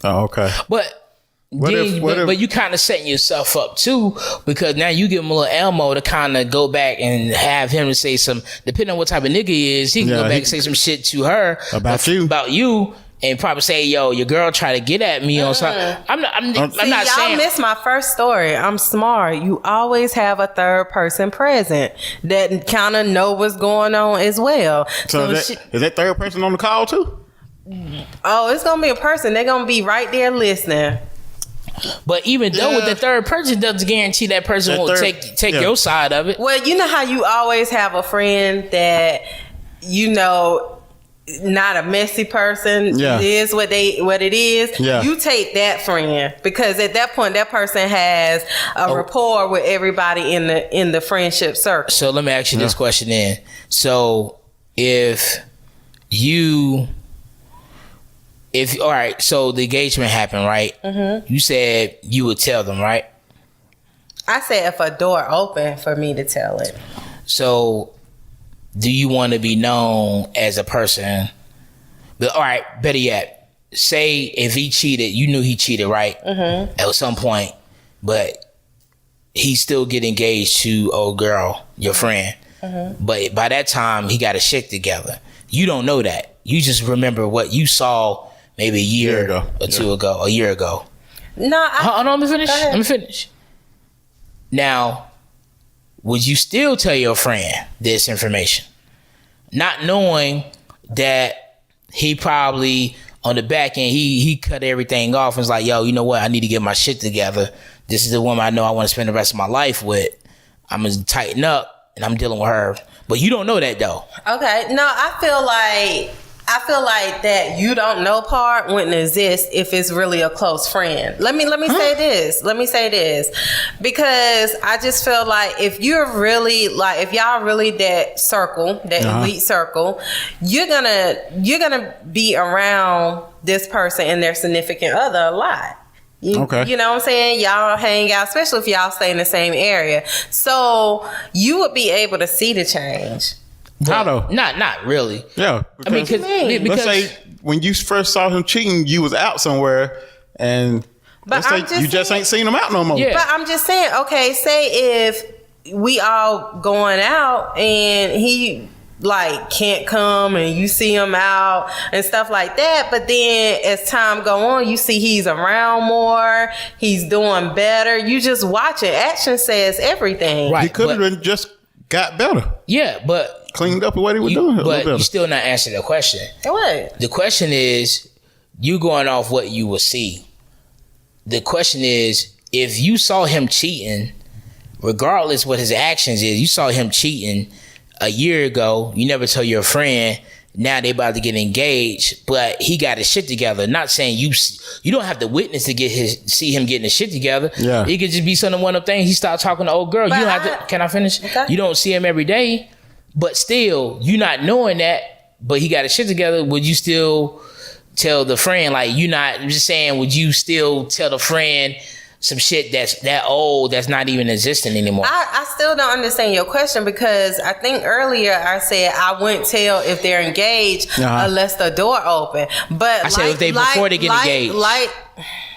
Oh, okay. But you kind of setting yourself up too, because now you give him a little ammo to kind of go back and have him to say some, depending on what type of nigga he is, he can go back and say some shit to her about you. And probably say, yo, your girl try to get at me on something. I'm not saying. Y'all missed my first story. I'm smart. You always have a third person present that kind of know what's going on as well. So is that third person on the call too? Oh, it's going to be a person. They're going to be right there listening. But even though with the third person, doesn't guarantee that person won't take your side of it. Well, you know how you always have a friend that, not a messy person. It is what it is. You take that friend, because at that point that person has a rapport with everybody in the friendship circle. So let me ask you this question then. So all right, so the engagement happened, right? Mm-hmm. You said you would tell them, right? I said if a door opened for me to tell it. So do you want to be known as a person? But all right, better yet, say if he cheated, you knew he cheated, right? Mm-hmm. At some point, but he still get engaged to old girl, your friend. Mm-hmm. But by that time, he got a shit together. You don't know that. You just remember what you saw maybe a year or two ago, a year ago. No, let me finish. Now, would you still tell your friend this information? Not knowing that he probably on the back end, he cut everything off and was like, yo, you know what? I need to get my shit together. This is the woman I know I want to spend the rest of my life with. I'm going to tighten up and I'm dealing with her. But you don't know that though. Okay. No, I feel like I feel like that you don't know part wouldn't exist if it's really a close friend. Let me say this. Let me say this. Because I just feel like if you're really like, if y'all really that circle, that elite circle, you're gonna be around this person and their significant other a lot. You know what I'm saying? Y'all hang out, especially if y'all stay in the same area. So you would be able to see the change. How though? Not really. Yeah. I mean, because let's say when you first saw him cheating, you was out somewhere, and let's say you just ain't seen him out no more. Yeah. But I'm just saying, okay, say if we all going out and he like can't come and you see him out and stuff like that, but then as time go on, you see he's around more, he's doing better. You just watch it. Action says everything. Right. He could have just got better. Yeah, but cleaned up what he was doing. But you still not answering the question. What? The question is, you going off what you will see. The question is, if you saw him cheating, regardless what his actions is, you saw him cheating a year ago, you never told your friend, now they about to get engaged, but he got his shit together. Not saying you don't have to witness to see him getting his shit together. Yeah. It could just be some of one of things. He started talking to old girl. But you don't have to. Can I finish? Okay. You don't see him every day, but still, you not knowing that, but he got his shit together. Would you still tell the friend? Like, you not, I'm just saying, would you still tell the friend some shit that's that old, that's not even existing anymore? I still don't understand your question, because I think earlier I said I wouldn't tell if they're engaged unless the door open. But I said before they get engaged.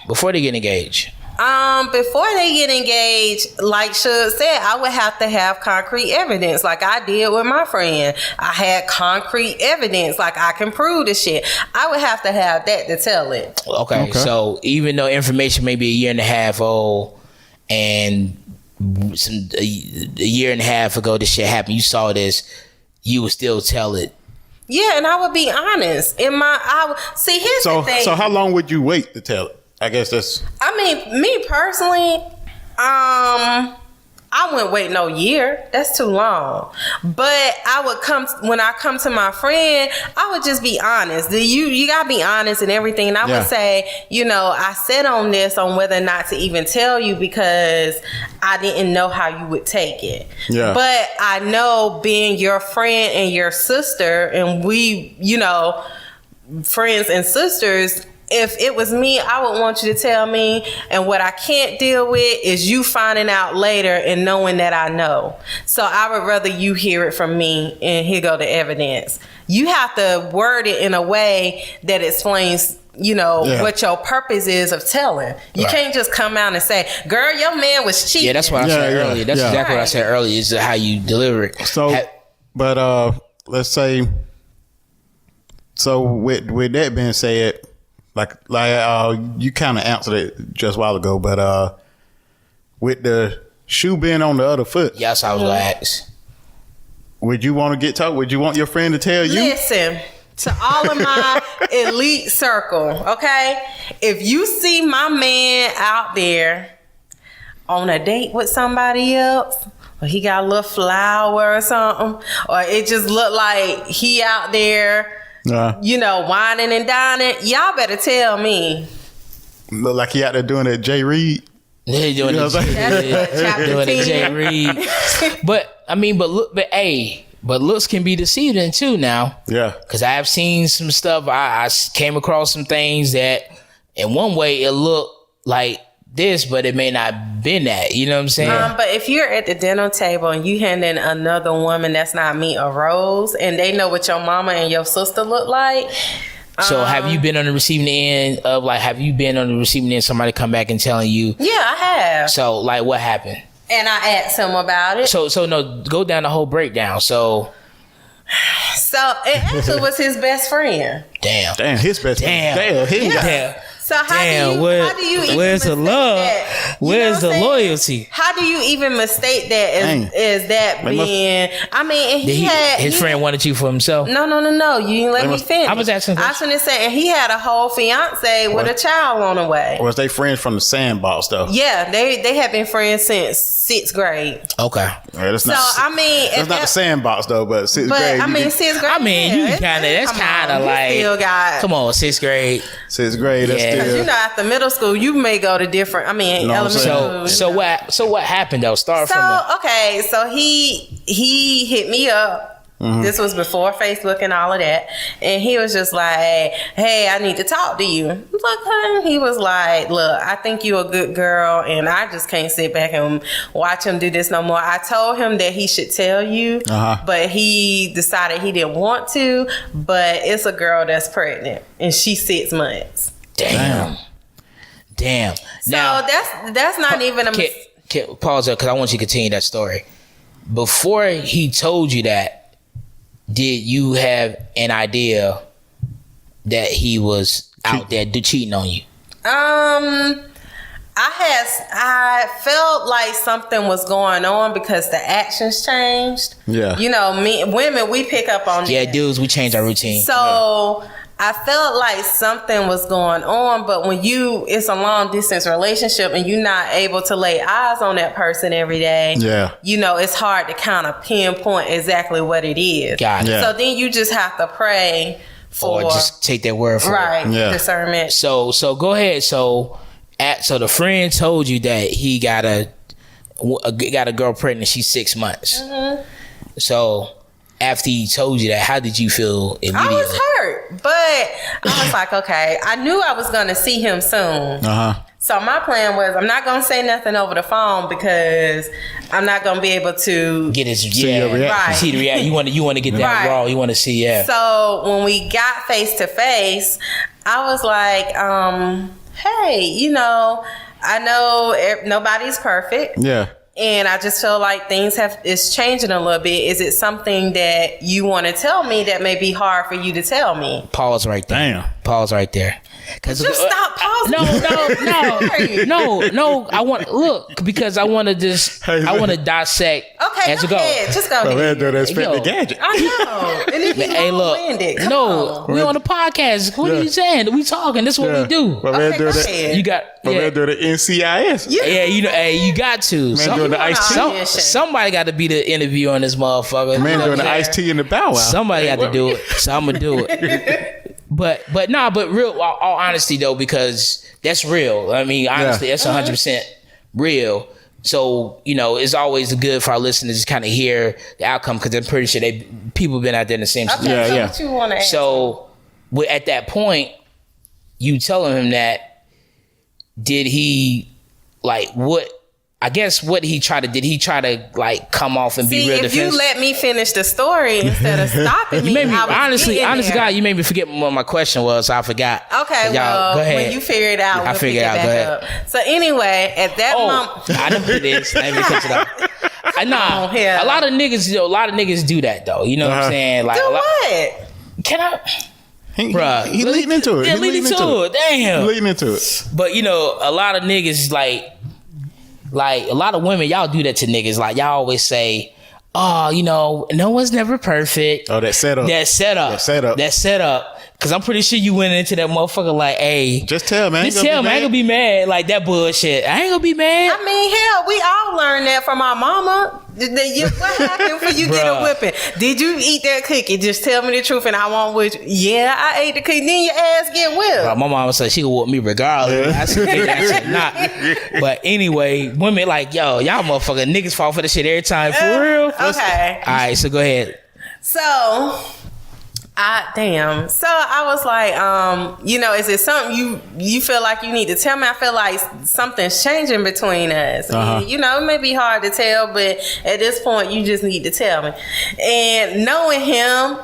Before they get engaged. Before they get engaged, like Shug said, I would have to have concrete evidence, like I did with my friend. I had concrete evidence, like I can prove the shit. I would have to have that to tell it. Okay. So even though information may be a year and a half old, and a year and a half ago this shit happened, you saw this, you would still tell it. Yeah, and I would be honest. Here's the thing. So how long would you wait to tell it? I guess that's... I mean, me personally, I wouldn't wait no year. That's too long. But when I come to my friend, I would just be honest. You gotta be honest and everything. And I would say, I said on whether or not to even tell you, because I didn't know how you would take it. Yeah. But I know, being your friend and your sister, and we, friends and sisters, if it was me, I would want you to tell me. And what I can't deal with is you finding out later and knowing that I know. So I would rather you hear it from me, and here go the evidence. You have to word it in a way that explains, what your purpose is of telling. You can't just come out and say, girl, your man was cheating. Yeah, that's what I said earlier. That's exactly what I said earlier, is how you deliver it. So, let's say, with that being said, like you kind of answered it just a while ago, but with the shoe being on the other foot, yes, I was gonna ask. Would you want to get talked? Would you want your friend to tell you? Listen, to all of my elite circle, okay? If you see my man out there on a date with somebody else, or he got a little flower or something, or it just looked like he out there, whining and dining, y'all better tell me. Look like he out there doing that Jay Reed. Yeah, doing it Jay Reed. But looks can be deceiving too now. Yeah. Because I've seen some stuff. I came across some things that in one way it looked like this, but it may not been that. You know what I'm saying? But if you're at the dinner table and you handing another woman that's not me a rose, and they know what your mama and your sister look like. So have you been on the receiving end of somebody come back and telling you? Yeah, I have. So like, what happened? And I asked him about it. So no, go down the whole breakdown. So it actually was his best friend. Damn, his best friend. Damn. So how do you even where's the love? Where's the loyalty? How do you even mistake that as that being? I mean, his friend wanted you for himself. No. You didn't let me finish. I was asking. I was going to say, and he had a whole fiance with a child on the way. Or was they friends from the sandbox though? Yeah, they have been friends since 6th grade. Okay. That's not the sandbox though, but 6th grade. I mean, 6th grade. I mean, you kind of. That's kind of like. Come on, 6th grade. 6th grade. That's still. You know, after middle school, you may go to different. I mean, elementary. So what happened though? So he hit me up. Mm-hmm. This was before Facebook and all of that, and he was just like, "Hey, I need to talk to you." Look, he was like, "Look, I think you're a good girl, and I just can't sit back and watch him do this no more." I told him that he should tell you, but he decided he didn't want to. But it's a girl that's pregnant, and she's 6 months. Damn. So now that's not even a pause there because I want you to continue that story. Before he told you that, did you have an idea that he was out there cheating on you? I felt like something was going on because the actions changed. Yeah. You know, women, we pick up on that. Yeah, dudes, we change our routine. So I felt like something was going on, but when it's a long distance relationship and you're not able to lay eyes on that person every day, you know, it's hard to kind of pinpoint exactly what it is. Got it. Yeah. So then you just have to pray for, or just take their word for it. Discernment. So go ahead. So the friend told you that he got a girl pregnant. She's 6 months. Mm-hmm. So after he told you that, how did you feel immediately? I was hurt, but I was like, okay, I knew I was going to see him soon. So my plan was, I'm not going to say nothing over the phone because I'm not going to be able to get his reaction. Right. See the reaction. You want to get that raw. You want to see So when we got face to face, I was like, hey, you know, I know nobody's perfect. Yeah. And I just feel like it's changing a little bit. Is it something that you want to tell me that may be hard for you to tell me? Pause right there. Damn. Pause right there. Just stop pausing. No. I want because I want to dissect. Okay, go ahead. Just go ahead. Don't expect the gadget. I know. And if hey, look. We on the podcast. What are you saying? We talking. This is what we do. Okay, go ahead. You got. Man, do the NCIS. Yeah, you know. Hey, you got to. Man, doing the iced tea. Somebody got to be the interview on this motherfucker. Man, doing the iced tea in the bow wow. Somebody got to do it. So I'm gonna do it. But real, all honesty though, because that's real. I mean, honestly, that's 100% real. So, you know, it's always good for our listeners to kind of hear the outcome because I'm pretty sure people have been out there in the same situation. What you want to ask? So, at that point, you telling him that, did he, what he tried to, did he try to like come off and be real defensive? If you let me finish the story instead of stopping me, honestly, God, you made me forget what my question was. So I forgot. Okay, well, go ahead. When you figure it out, we'll figure it out. Go ahead. Up. So anyway, at that moment, I didn't do this. Let me cut it off. A lot of niggas do that though. You know what I'm saying? Like, do what? Can I? He leading into it. Yeah, leading into it. Damn. Leading into it. But you know, a lot of niggas like a lot of women, y'all do that to niggas. Like y'all always say, "Oh, you know, no one's never perfect." Oh, that setup. Cause I'm pretty sure you went into that motherfucker like, "Hey, just tell me, I ain't gonna be mad." Like that bullshit. I ain't gonna be mad. I mean, hell, we all learned that from our mama. What happened for you get a whipping? Did you eat that cookie? Just tell me the truth, and I won't whip you. Yeah, I ate the cookie. Then your ass get whipped. My mama said she would whoop me regardless. I said that shit not. But anyway, women like, yo, y'all motherfucker niggas fall for the shit every time. For real. Okay. All right, so go ahead. So I was like, you know, is it something you feel like you need to tell me? I feel like something's changing between us. And, you know, it may be hard to tell, but at this point, you just need to tell me. And knowing him,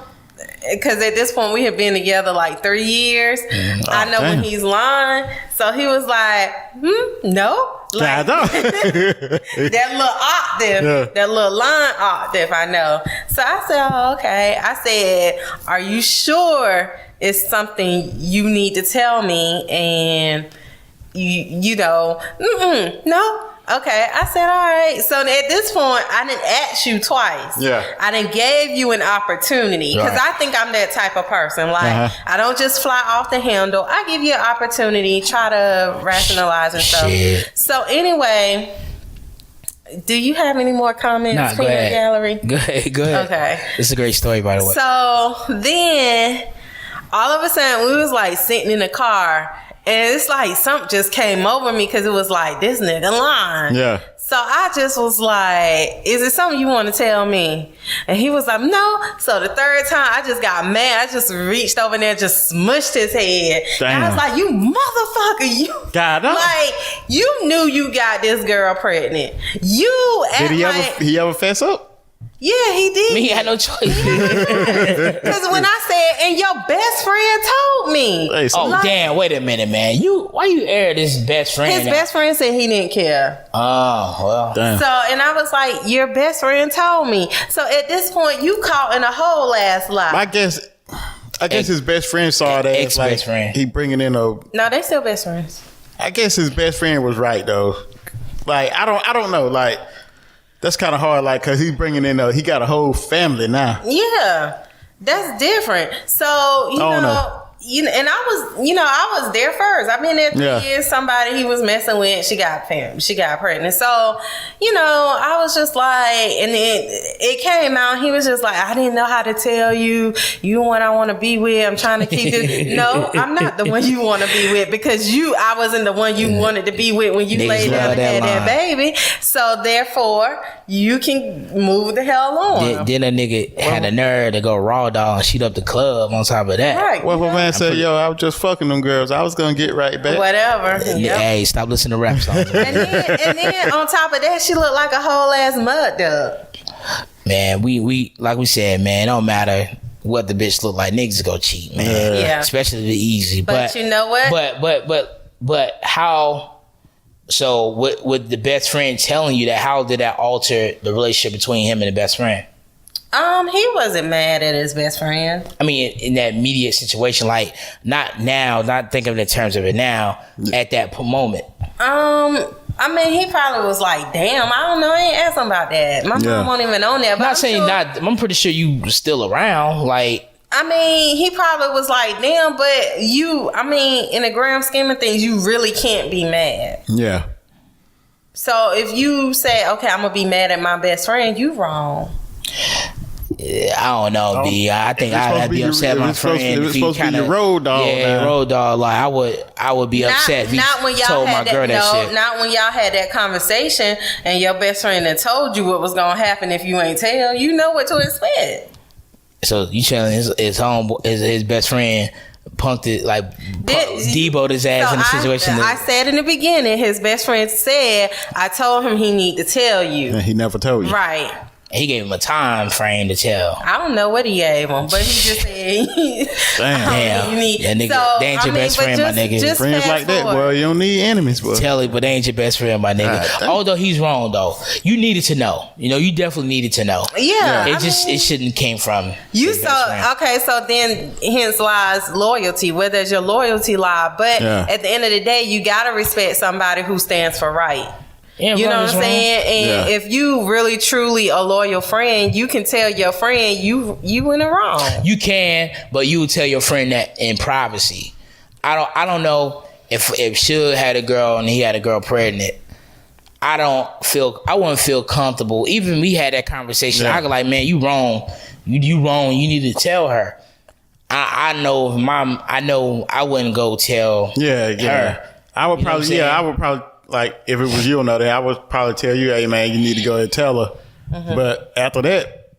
because at this point we have been together like 3 years, I know when he's lying. So he was like, no. Like, that little octave, that little line octave, I know. So I said, oh, okay. I said, are you sure it's something you need to tell me, and you know, no. Okay, I said, all right. So at this point, I didn't ask you twice. Yeah. I didn't gave you an opportunity, because I think I'm that type of person. Like, I don't just fly off the handle. I give you an opportunity, try to rationalize and stuff. So anyway, do you have any more comments from your gallery? Go ahead. Okay. It's a great story, by the way. So then, all of a sudden, we was like sitting in the car, and it's like something just came over me, because it was like, this nigga lying. Yeah. So I just was like, is it something you want to tell me? And he was like, no. So the third time, I just got mad. I just reached over there and just smushed his head. Damn. And I was like, you motherfucker, you. God, like, you knew you got this girl pregnant. You did he ever fess up? Yeah, he did. He had no choice. Because when I said, and your best friend told me. Hey, so damn, wait a minute, man. Why you air this best friend? His best friend said he didn't care. Oh, well. Damn. So, and I was like, your best friend told me. So at this point, you caught in a whole ass lie. I guess his best friend saw that. Ex-best friend. He bringing in a. No, they still best friends. I guess his best friend was right though. Like I don't know. Like that's kind of hard. Like because he's bringing in he got a whole family now. Yeah, that's different. So you know. And I was there first. I've been there 3 years. Somebody he was messing with, she got pregnant. So, I was just like, and it came out. He was just like, I didn't know how to tell you. You one I want to be with. I'm trying to keep this. No, I'm not the one you want to be with, because I wasn't the one you wanted to be with when you laid down and had that baby. So therefore, you can move the hell on. Then a nigga had a nerve to go raw dog and shoot up the club on top of that. Right. Well, my man said, yo, I was just fucking them girls. I was going to get right back. Whatever. Hey, stop listening to rap songs. and then on top of that, she looked like a whole ass mud dog. Man, we like we said, man, it don't matter what the bitch look like. Niggas go cheat, man. Yeah. Especially the easy. But you know what? But how... So with the best friend telling you that, how did that alter the relationship between him and the best friend? He wasn't mad at his best friend. I mean, in that immediate situation, like not now, not thinking in terms of it now, at that moment. I mean, he probably was like, damn, I don't know, I ain't asked him about that. My mom won't even on that. But I'm pretty sure you were still around, like. I mean, he probably was like, damn, but in the grand scheme of things, you really can't be mad. Yeah. So if you say, okay, I'm going to be mad at my best friend, you wrong. I don't know, B. I think I'd be upset at my friend. It was supposed to be your road dog. Yeah, road dog. Like I would be upset if he told my girl that shit. Not when y'all had that conversation and your best friend had told you what was going to happen if you ain't tell. You know what to expect. So you telling his best friend punked it, like Debo'd his ass in the situation. I said in the beginning, his best friend said, I told him he need to tell you. And he never told you. Right. He gave him a time frame to tell. I don't know what he gave him, but he just said, damn. That nigga, they ain't your best friend, my nigga. Friends like that, boy, you don't need enemies, boy. Tell it, but they ain't your best friend, my nigga. Although he's wrong, though. You needed to know. You definitely needed to know. Yeah. It shouldn't came from you. So then hence lies loyalty, where there's your loyalty lie. But at the end of the day, you got to respect somebody who stands for right. Yeah, you know what I'm saying? And if you really truly a loyal friend, you can tell your friend you in the wrong. You can, but you would tell your friend that in privacy. I don't know if Suge had a girl and he had a girl pregnant. I wouldn't feel comfortable. Even we had that conversation. I go like, man, you wrong. You wrong. You need to tell her. I know I wouldn't go tell her. I would probably like, if it was you or not, I would probably tell you, hey, man, you need to go ahead and tell her. Mm-hmm. But after that,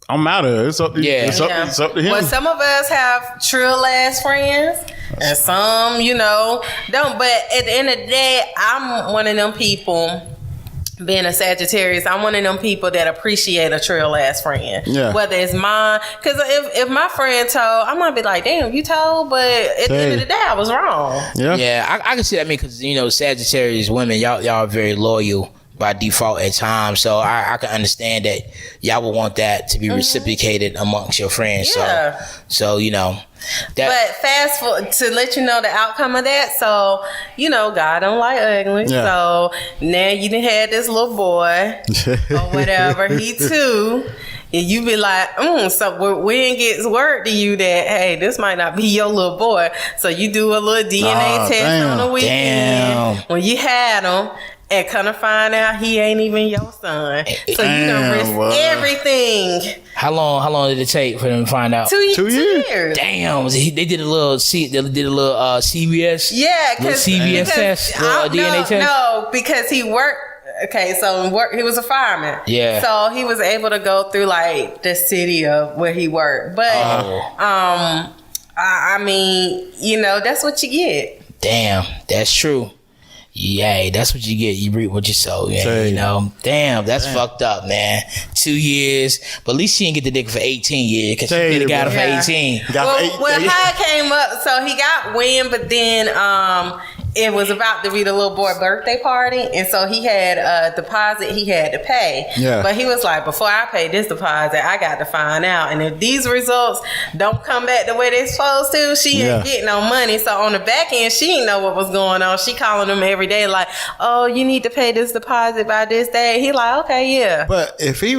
I'm out of it. It's up to him. Well, some of us have trill ass friends, and some, don't. But at the end of the day, I'm one of them people. Being a Sagittarius, I'm one of them people that appreciate a trill ass friend. Yeah. Whether it's mine, because if my friend told, I might be like, damn, you told, but at the end of the day, I was wrong. Yeah, I can see that. I mean, because Sagittarius women, y'all are very loyal by default at times, so I can understand that y'all would want that to be reciprocated amongst your friends. Yeah. So But fast forward to let you know the outcome of that. So, God don't like ugly. Yeah. So now you done had this little boy or whatever. He too. And you be like, so when it gets word to you that, hey, this might not be your little boy. So you do a little DNA test on the weekend when you had him. And kind of find out he ain't even your son. So you done risk everything. How long did it take for them to find out? 2 years. Damn. They did a little CBS. Yeah, because CBS test, DNA test. No, because he worked. Okay, so he was a fireman. Yeah. So he was able to go through like the city of where he worked. But I mean, that's what you get. Damn, that's true. Yeah, that's what you get. You reap what you sow. Yeah, Damn, that's fucked up, man. 2 years, but at least she didn't get the nigga for 18 years because she could have got him for 18. Well, how it came up? So he got wind, but then it was about to be the little boy birthday party, and so he had a deposit he had to pay. Yeah. But he was like, before I pay this deposit, I got to find out, and if these results don't come back the way they're supposed to, she ain't getting no money. So on the back end, she didn't know what was going on. She calling him every day like, oh, you need to pay this deposit by this day. He like, okay, yeah. But if he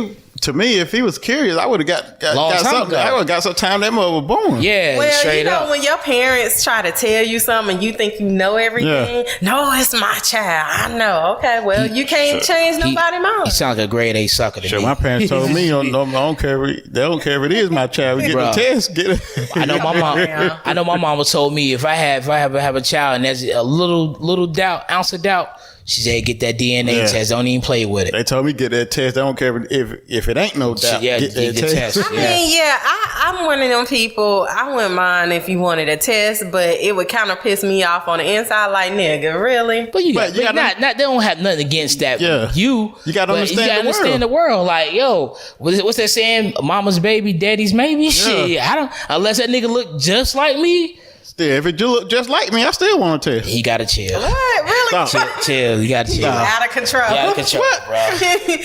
was curious, I would have got something. I would have got some time that mother was born. Yeah, well, straight up. When your parents try to tell you something and you think you know everything, no, it's my child. I know. Okay, well, you can't change nobody's mind. He sounds like a grade A sucker to me. My parents told me, I don't care. They don't care if it is my child. We get the test. Get it. I know my mom. I know my mama told me if I have a child and there's a little ounce of doubt. She said, get that DNA test. Don't even play with it. They told me get that test. I don't care if it ain't no doubt. Get that test. I mean, I'm one of them people. I wouldn't mind if you wanted a test, but it would kind of piss me off on the inside. Like, nigga, really? But they don't have nothing against that. Yeah. You got to understand the world. Like, yo, what's that saying? Mama's baby, daddy's maybe. Yeah. Shit, unless that nigga look just like me. Still, if it do look just like me, I still want to test. He gotta chill. What? Really? Chill. You gotta chill. Out of control. Bro.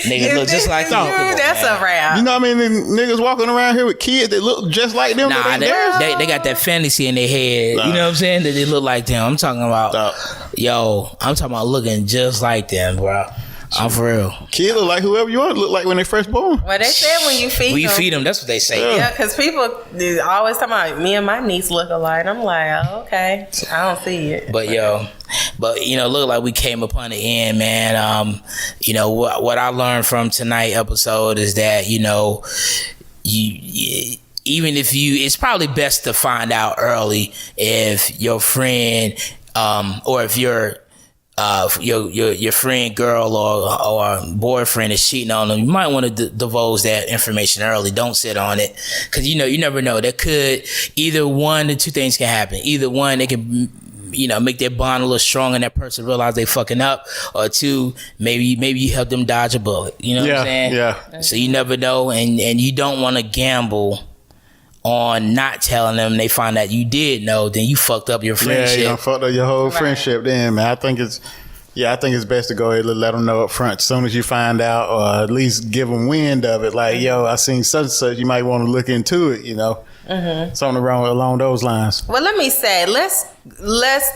Nigga look just like you. That's a wrap. You know what I mean? Niggas walking around here with kids that look just like them. Nah, they got that fantasy in their head. You know what I'm saying? That they look like them. I'm talking about, I'm talking about looking just like them, bro. I'm for real. Kids look like whoever you want to look like when they first born. Well, they said when you feed them. When you feed them, that's what they say. Yeah, because people always talking about me and my niece look alike. I'm like, oh, okay. I don't see it. But look like we came upon the end, man. What I learned from tonight's episode is that, you even if it's probably best to find out early if your friend or if your friend girl or boyfriend is cheating on them. You might want to divulge that information early. Don't sit on it, because you never know. That could either one, the two things can happen. Either one, they can make their bond a little stronger and that person realize they fucking up, or two, maybe you help them dodge a bullet. You know what I'm saying? Yeah. So you never know, and you don't want to gamble on not telling them. They find out you did know, then you fucked up your friendship. Yeah, you fucked up your whole friendship then, man. I think it's best to go ahead and let them know up front as soon as you find out, or at least give them wind of it. Like, yo, I seen such and such. You might want to look into it, Something wrong along those lines. Well, let me say, let's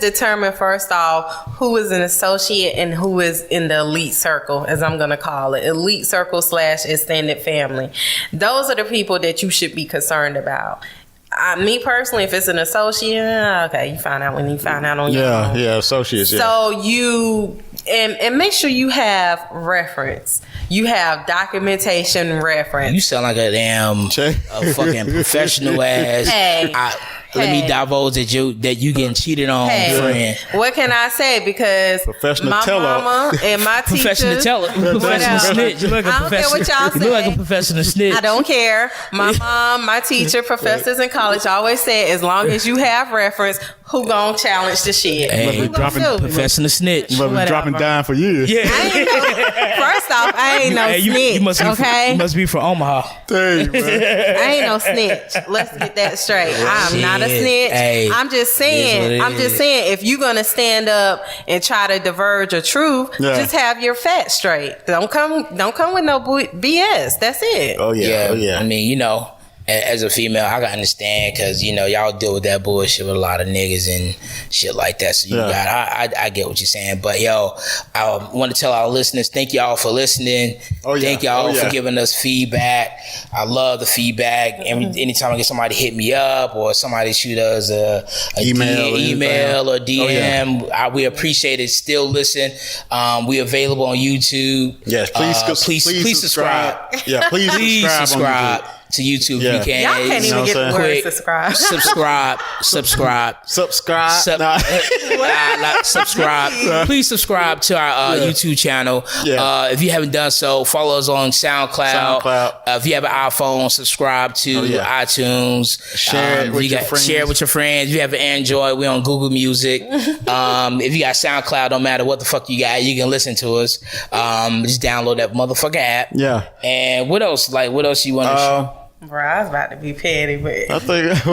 determine first off who is an associate and who is in the elite circle, as I'm going to call it, elite circle / extended family. Those are the people that you should be concerned about. Me personally, if it's an associate, okay, you find out when you find out on your own. Yeah, associates. So you and make sure you have reference. You have documentation reference. You sound like a damn fucking professional ass. Hey. Let me divulge that you getting cheated on, friend. What can I say? Because my mama and my teacher, professional snitch. You look I don't care what y'all say. You look like a professional snitch. I don't care. My mom, my teacher, professors in college always said, as long as you have reference, who gonna challenge the shit? Hey, professional snitch. You been dropping dime for years. Yeah. First off, I ain't no snitch. You must be from Omaha. Dang, I ain't no snitch. Let's get that straight. I'm not a snitch. Hey, I'm just saying. If you're gonna stand up and try to diverge a truth, just have your facts straight. Don't come with no BS. That's it. Oh yeah. I mean, as a female, I can understand because y'all deal with that bullshit with a lot of niggas and shit like that. So I get what you're saying. But I want to tell our listeners, thank y'all for listening. Thank y'all for giving us feedback. I love the feedback. Anytime I get somebody hit me up or somebody shoot us a email or DM, we appreciate it. Still listen. We available on YouTube. Yes, please subscribe. Yeah, please subscribe to YouTube if you can. Y'all can't even get the word subscribe. Subscribe. Subscribe. Please subscribe to our YouTube channel. If you haven't done so, follow us on SoundCloud. If you have an iPhone, subscribe to iTunes. Share it with your friends. Share it with your friends. If you have an Android, we're on Google Music. If you got SoundCloud, no matter what the fuck you got, you can listen to us. Just download that motherfucking app. Yeah. And what else? Like, what else you want to show? Bro, I was about to be petty, but I think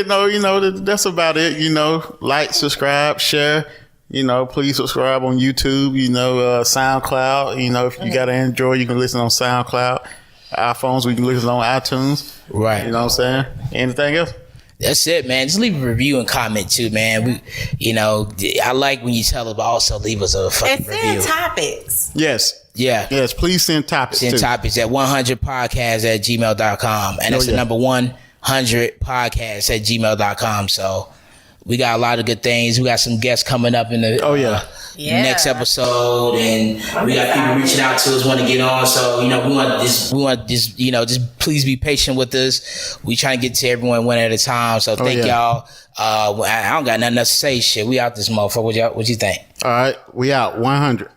no, that's about it. Like, subscribe, share. Please subscribe on YouTube. SoundCloud. If you got an Android, you can listen on SoundCloud. iPhones, we can listen on iTunes. Right. You know what I'm saying? Anything else? That's it, man. Just leave a review and comment too, man. I like when you tell us, but also leave us a fucking review. And send topics. Yes. Yeah. Yes, please send topics. Send topics at 100podcast@gmail.com. And that's the number 100podcast@gmail.com. So we got a lot of good things. We got some guests coming up in the next episode, and we got people reaching out to us, want to get on. So we want this. Just please be patient with us. We trying to get to everyone one at a time. So thank y'all. I don't got nothing else to say. Shit, we out this motherfucker. What you think? All right, we out. 100.